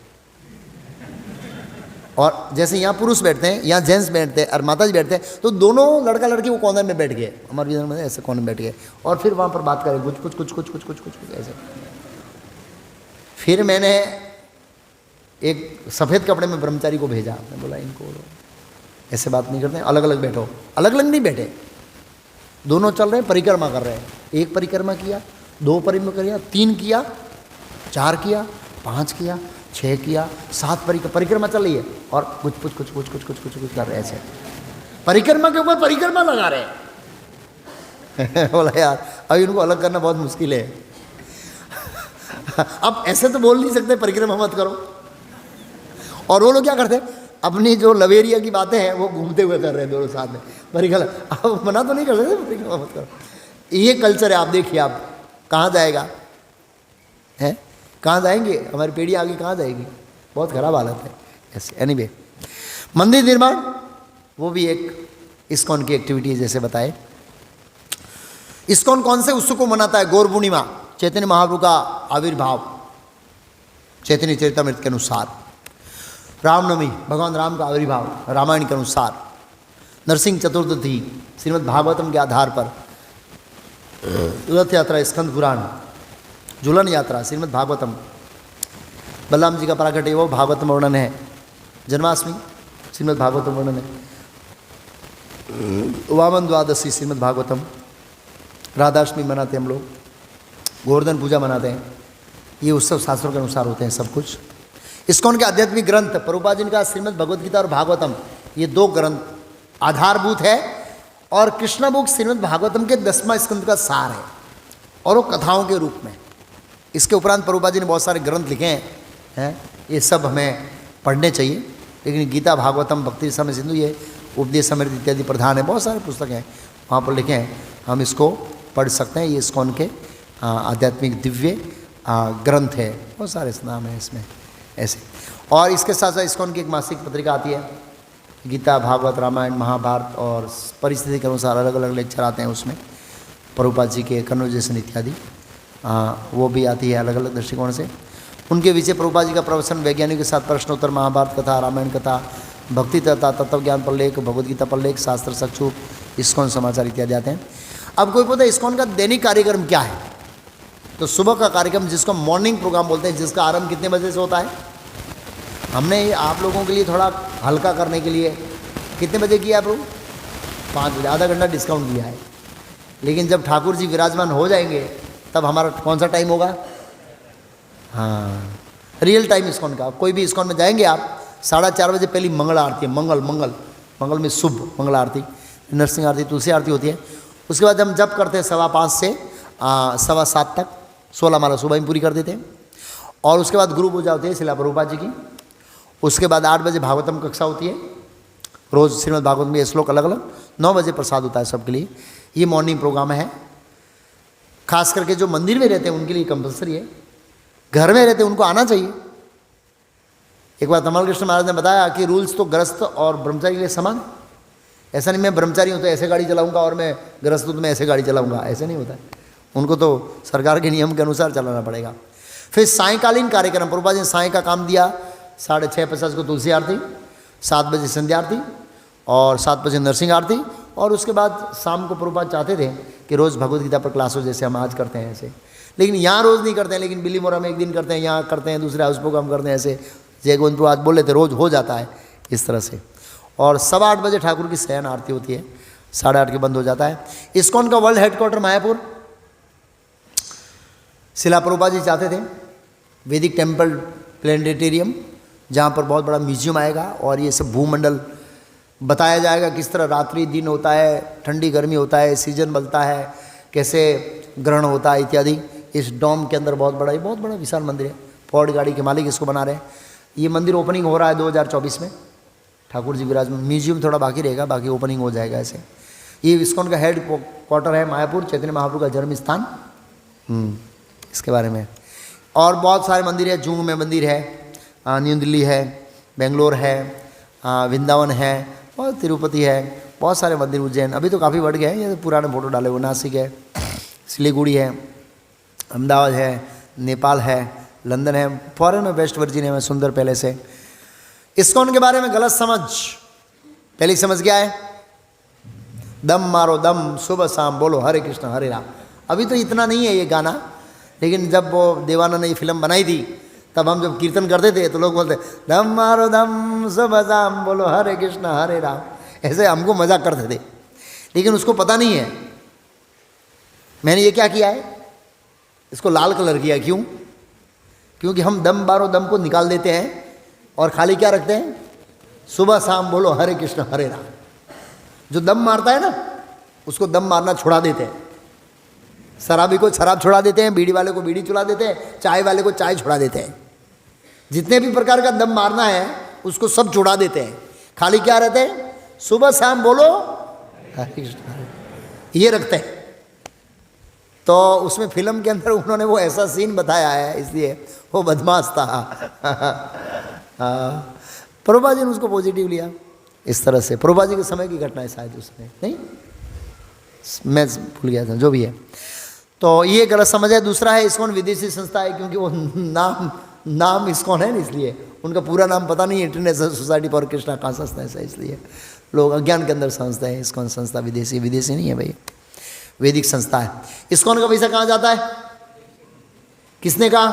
और जैसे यहाँ पुरुष बैठते हैं, यहाँ जेंट्स बैठते हैं और माता जी बैठते हैं, तो दोनों लड़का लड़की वो कॉर्नर में बैठ गए, हमारे विद्यानगर में ऐसे कॉर्नर में बैठ गए और फिर वहाँ पर बात करें कुछ कुछ कुछ कुछ कुछ कुछ कुछ कुछ ऐसे। फिर मैंने एक सफ़ेद कपड़े में ब्रह्मचारी को भेजा, मैं बोला इनको बोलो ऐसे बात नहीं करते, अलग अलग बैठो। अलग अलग नहीं बैठे, दोनों चल रहे हैं, परिक्रमा कर रहे हैं। एक परिक्रमा किया, दो परिक्रमा किया, 3 किया, 4 किया, 5 किया, 6 किया, 7 परिक्रमा चल रही है और कुछ कुछ कुछ कुछ कुछ कुछ कुछ कुछ कर रहे हैं ऐसे। परिक्रमा के ऊपर परिक्रमा लगा रहे हैं। बोला यार अभी इनको अलग करना बहुत मुश्किल है। अब ऐसे तो बोल नहीं सकते परिक्रमा मत करो। और वो लोग क्या करते हैं, अपनी जो लवेरिया की बातें हैं वो घूमते हुए कर रहे हैं दोनों साथ में। परिक्रमा आप मना तो नहीं कर रहे थे परिक्रमा मत करो, ये कल्चर है। आप देखिए आप कहाँ जाएगा है, कहाँ जाएंगे, हमारी पीढ़ी आगे कहाँ जाएगी, बहुत खराब हालत है ऐसे। एनीवे, मंदिर निर्माण वो भी एक इस्कॉन की एक्टिविटी है जैसे बताए। इस्कॉन कौन से उत्सव को मनाता है? गौर पूर्णिमा, चैतन्य महाप्रभु का आविर्भाव चैतन्य चरितमृत के अनुसार, रामनवमी भगवान राम का आविर्भाव रामायण के अनुसार, नरसिंह चतुर्दशी श्रीमद् भागवतम के आधार पर, रथ यात्रा स्कंद पुराण, झूलन यात्रा श्रीमद् भागवतम, बलराम जी का प्राकट्य वो भागवतम वर्णन है, जन्माष्टमी श्रीमद् भागवतम वर्णन है, वामन द्वादशी श्रीमद् भागवतम, राधाष्टमी मनाते हैं हम लोग, गोवर्धन पूजा मनाते हैं। ये उत्सव शास्त्रों के अनुसार होते हैं सब कुछ। इस्कॉन के आध्यात्मिक ग्रंथ प्रभुपाद जी का श्रीमद् भगवद गीता और भागवतम, ये दो ग्रंथ आधारभूत है, और कृष्ण बुक श्रीमद् भागवतम के 10वां स्कंद का सार है, और वो कथाओं के रूप में। इसके उपरांत प्रभुपाद जी ने बहुत सारे ग्रंथ लिखे हैं, ये सब हमें पढ़ने चाहिए। लेकिन गीता भागवतम भक्ति समय सिंधु ये उपदेश समृद्धि इत्यादि प्रधान है, बहुत सारे पुस्तक हैं वहाँ पर लिखे हैं, हम इसको पढ़ सकते हैं। ये इस्कॉन के आध्यात्मिक दिव्य ग्रंथ है, बहुत सारे नाम है इसमें ऐसे। और इसके साथ साथ इस्कॉन की एक मासिक पत्रिका आती है, गीता भागवत रामायण महाभारत, और परिस्थिति के अनुसार अलग अलग लेक्चर आते हैं उसमें, प्रभुपाद जी के कन्वर्जेशन इत्यादि वो भी आती है अलग अलग दृष्टिकोण से। उनके विषय प्रभुपाद जी का प्रवचन, वैज्ञानिक के साथ प्रश्नोत्तर, महाभारत कथा, रामायण कथा, भक्ति तथा तत्वज्ञान पर लेख, भगवदगीता पर लेख, शास्त्र सक्षु, इस्कॉन समाचार इत्यादि आते हैं। अब कोई पता है इस्कॉन का दैनिक कार्यक्रम क्या है? तो सुबह का कार्यक्रम जिसको मॉर्निंग प्रोग्राम बोलते हैं, जिसका आरंभ कितने बजे से होता है? हमने आप लोगों के लिए थोड़ा हल्का करने के लिए कितने बजे किया प्रभु? 5 बजे, आधा घंटा डिस्काउंट दिया है। लेकिन जब ठाकुर जी विराजमान हो जाएंगे तब हमारा कौन सा टाइम होगा? हाँ, रियल टाइम इस्कॉन का। कोई भी इस्कॉन में जाएंगे आप, 4:30 बजे पहली मंगल आरती है, मंगल में शुभ मंगल आरती, नरसिंह आरती, तुलसी आरती होती है। उसके बाद हम जप करते हैं 5:15 से 7:15 तक, 16 माला सुबह में पूरी कर देते हैं। और उसके बाद गुरु पूजा होती है शिला प्रभुपाद जी की। उसके बाद 8 बजे भागवतम कक्षा होती है, रोज़ श्रीमद् भागवत में श्लोक अलग अलग। 9 बजे प्रसाद होता है सबके लिए। ये मॉर्निंग प्रोग्राम है। खास करके जो मंदिर में रहते हैं उनके लिए कंपलसरी है, घर में रहते हैं उनको आना चाहिए। एक बार तमल कृष्ण महाराज ने बताया कि रूल्स तो गृहस्थ और ब्रह्मचारी के लिए समान। ऐसा नहीं मैं ब्रह्मचारी हूँ तो ऐसे गाड़ी चलाऊंगा और मैं गृहस्थ हूँ तो मैं ऐसे गाड़ी चलाऊंगा, ऐसे नहीं होता है। उनको तो सरकार के नियम के अनुसार चलाना पड़ेगा। फिर सायंकालीन कार्यक्रम, प्रभुपाद जी ने सायं का काम दिया। 6:50 को तुलसी आरती, 7 बजे संध्या आरती, और 7 बजे नरसिंह आरती। और उसके बाद शाम को प्रभुपाद चाहते थे कि रोज़ भगवदगीता पर क्लास हो, जैसे हम आज करते हैं ऐसे। लेकिन यहाँ रोज़ नहीं करते हैं, लेकिन बिलीमोरा में एक दिन करते हैं, यहाँ करते हैं, दूसरे हाउस प्रोग्राम करते हैं ऐसे। जय गोविंद आज बोल लेते रोज़ हो जाता है इस तरह से। और 8:15 बजे ठाकुर की शयन आरती होती है, 8:30 के बंद हो जाता है। इस्कॉन का वर्ल्ड हेडक्वार्टर मायापुर। शिला प्रभुपाद जी चाहते थे वैदिक टेम्पल प्लेनेटेरियम, जहाँ पर बहुत बड़ा म्यूजियम आएगा और ये सब भूमंडल बताया जाएगा, किस तरह रात्रि दिन होता है, ठंडी गर्मी होता है, सीजन बदलता है, कैसे ग्रहण होता है इत्यादि। इस डोम के अंदर बहुत बड़ा विशाल मंदिर है। फोर्ड गाड़ी के मालिक इसको बना रहे हैं। ये मंदिर ओपनिंग हो रहा है 2024 में। ठाकुर जी विराजमान, म्यूजियम थोड़ा बाकी रहेगा, बाकी ओपनिंग हो जाएगा ऐसे। ये इस्कॉन का हेड क्वार्टर है मायापुर, चैतन्य महाप्रभु का जन्म स्थान। इसके बारे में और बहुत सारे मंदिर है। जूंग में मंदिर है, न्यू दिल्ली है, बेंगलोर है, वृंदावन है, और तिरुपति है, बहुत सारे मंदिर। उज्जैन अभी तो काफ़ी बढ़ गए हैं, ये तो पुराने फोटो डाले हुए। नासिक है, सिलीगुड़ी है, अहमदाबाद है, नेपाल है, लंदन है, फॉरेन में वेस्ट वर्जीनिया में सुंदर पैलेस है। इस्कॉन के बारे में गलत समझ, पहली समझ क्या है? दम मारो दम, सुबह शाम बोलो हरे कृष्ण हरे राम। अभी तो इतना नहीं है ये गाना, लेकिन जब वो देवानंद ने ये फिल्म बनाई थी तब हम जब कीर्तन करते थे तो लोग बोलते दम मारो दम, सुबह शाम बोलो हरे कृष्ण हरे राम, ऐसे हमको मजाक करते थे। लेकिन उसको पता नहीं है मैंने ये क्या किया है, इसको लाल कलर किया। क्यों? क्योंकि हम दम मारो दम को निकाल देते हैं और खाली क्या रखते हैं? सुबह शाम बोलो हरे कृष्ण हरे राम। जो दम मारता है ना उसको दम मारना छुड़ा देते हैं। शराबी को शराब छुड़ा देते हैं, बीड़ी वाले को बीड़ी छुड़ा देते हैं, चाय वाले को चाय छुड़ा देते हैं। जितने भी प्रकार का दम मारना है उसको सब छुड़ा देते हैं, खाली क्या रहते हैं, सुबह शाम बोलो हरे कृष्ण, ये रखते हैं। तो उसमें फिल्म के अंदर उन्होंने वो ऐसा सीन बताया है, इसलिए वो बदमाश था। प्रभुपाद जी ने उसको पॉजिटिव लिया इस तरह से। प्रभुपाद जी के समय की घटना है शायद उसमें, नहीं मैं भूल गया था, जो भी है। तो ये गलत समझ है। दूसरा है इस्कॉन विदेशी संस्था है, क्योंकि वो नाम इस्कॉन है ना, इसलिए उनका पूरा नाम पता नहीं है, international society for Krishna consciousness है, इसलिए लोग अज्ञान के अंदर समझते हैं इस्कॉन संस्था विदेशी नहीं है भाई, वैदिक संस्था है। इस्कॉन का पैसा कहाँ जाता है, किसने कहा,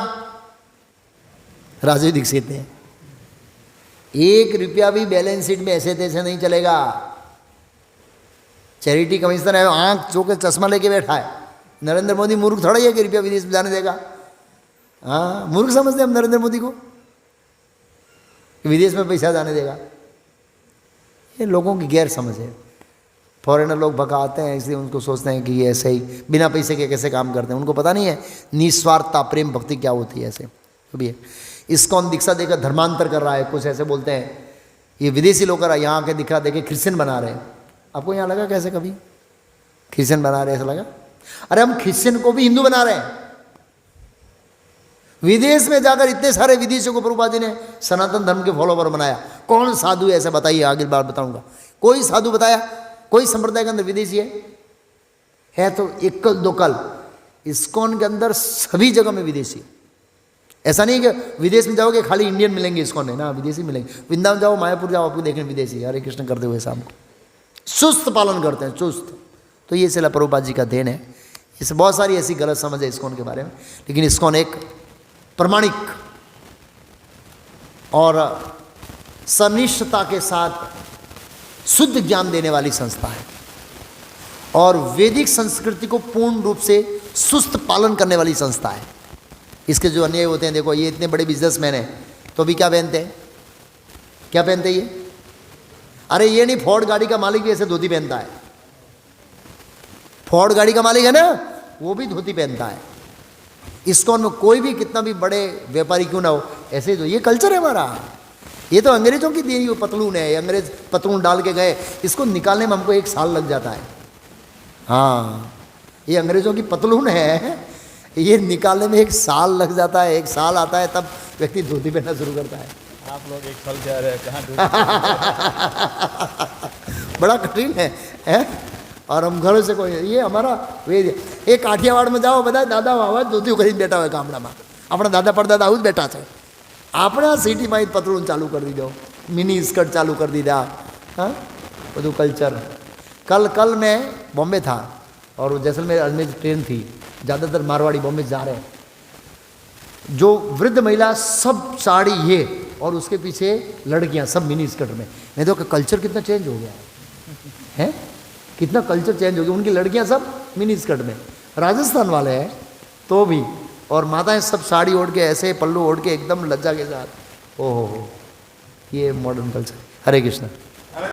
राजीव दीक्षित ने। 1 रुपया भी बैलेंस शीट में ऐसे तैसे नहीं चलेगा। चैरिटी कमिश्नर है, आंख चो के चश्मा लेके बैठा है। नरेंद्र मोदी मूर्ख थोड़ा ही है कि रुपया विदेश में जाने देगा। हाँ, मूर्ख समझते हम नरेंद्र मोदी को कि विदेश में पैसा जाने देगा। ये लोगों की गैर समझ है। फॉरेनर लोग भगाते हैं, इसलिए उनको सोचते हैं कि ये ऐसे ही बिना पैसे के कैसे काम करते हैं। उनको पता नहीं है निस्वार्थता प्रेम भक्ति क्या होती है। ऐसे तो भी है। इस्कॉन दीक्षा देकर धर्मांतर कर रहा है, कुछ ऐसे बोलते हैं ये विदेशी लोग कर रहा है, यहाँ आके दिखा देखे क्रिश्चियन बना रहे हैं। आपको यहाँ लगा कैसे कभी क्रिश्चियन बना रहे, ऐसा लगा? अरे हम क्रिश्चियन को भी हिंदू बना रहे हैं। विदेश में जाकर इतने सारे विदेशियों को प्रभुपाद जी ने सनातन धर्म के फॉलोवर बनाया। कौन साधु ऐसे बताइए, आगे बार बताऊंगा। कोई साधु बताया, कोई संप्रदाय के अंदर विदेशी है तो एकल दोकल। इस्कॉन के अंदर सभी जगह में विदेशी। ऐसा नहीं कि विदेश में जाओगे खाली इंडियन मिलेंगे इस्कॉन में, ना विदेशी मिलेंगे। वृंदावन जाओ, मायापुर जाओ, आपको देखेंगे विदेशी हरे कृष्ण करते हुए शाम को चुस्त पालन करते हैं, चुस्त। तो ये सिला प्रभुपाद जी का देन है। इससे बहुत सारी ऐसी गलत समझ है इस्कॉन के बारे में, लेकिन इस्कॉन एक प्रमाणिक और सनिष्ठता के साथ शुद्ध ज्ञान देने वाली संस्था है और वैदिक संस्कृति को पूर्ण रूप से सुस्त पालन करने वाली संस्था है। इसके जो अन्याय होते हैं, देखो ये इतने बड़े बिजनेसमैन हैं तो भी क्या पहनते हैं, क्या पहनते हैं ये? अरे ये नहीं, फोर्ड गाड़ी का मालिक भी ऐसे धोती पहनता है। फोर्ड गाड़ी का मालिक है ना, वो भी धोती पहनता है। इस्कॉन में कोई भी कितना भी बड़े व्यापारी क्यों ना हो, ऐसे जो ये कल्चर है हमारा। ये तो अंग्रेजों की दी हुई पतलून है, अंग्रेज पतलून डाल के गए, इसको निकालने में हमको 1 साल लग जाता है। हाँ, ये अंग्रेजों की पतलून है, ये निकालने में 1 साल लग जाता है। 1 साल आता है तब व्यक्ति धोती पहनना शुरू करता है। आप लोग 1 साल से आ रहे हैं, कहाँ बड़ा कठिन है? और हम घरों से कोई, ये हमारा वेद। एक काठियावाड़ में जाओ, બધા દાદા આવા ધોતી કરીને બેઠા હોય ગામડામાં। આપણા દાદા પરદાદા આવું જ બેઠા છે। આપણા સિટીમાં જ પતલું ચાલુ કરી દીધો, મિની સ્કર્ટ ચાલુ કરી દીધા। हाँ, બધું कल्चर। कल मैं बॉम्बे था और जैसलमेर अजमेर ट्रेन थी, ज़्यादातर मारवाड़ी बॉम्बे जा रहे हैं। जो वृद्ध महिला सब साड़ी ये और उसके पीछे लड़कियां सब मिनी स्कर्ट में। मैं देखो कल्चर कितना चेंज हो गया है, कितना कल्चर चेंज हो गया। उनकी लड़कियां सब मिनी स्कर्ट में, राजस्थान वाले हैं तो भी, और माताएं सब साड़ी ओढ़ के ऐसे पल्लू ओढ़ के एकदम लज्जा के साथ। ओहो, ये मॉडर्न कल्चर। हरे कृष्ण।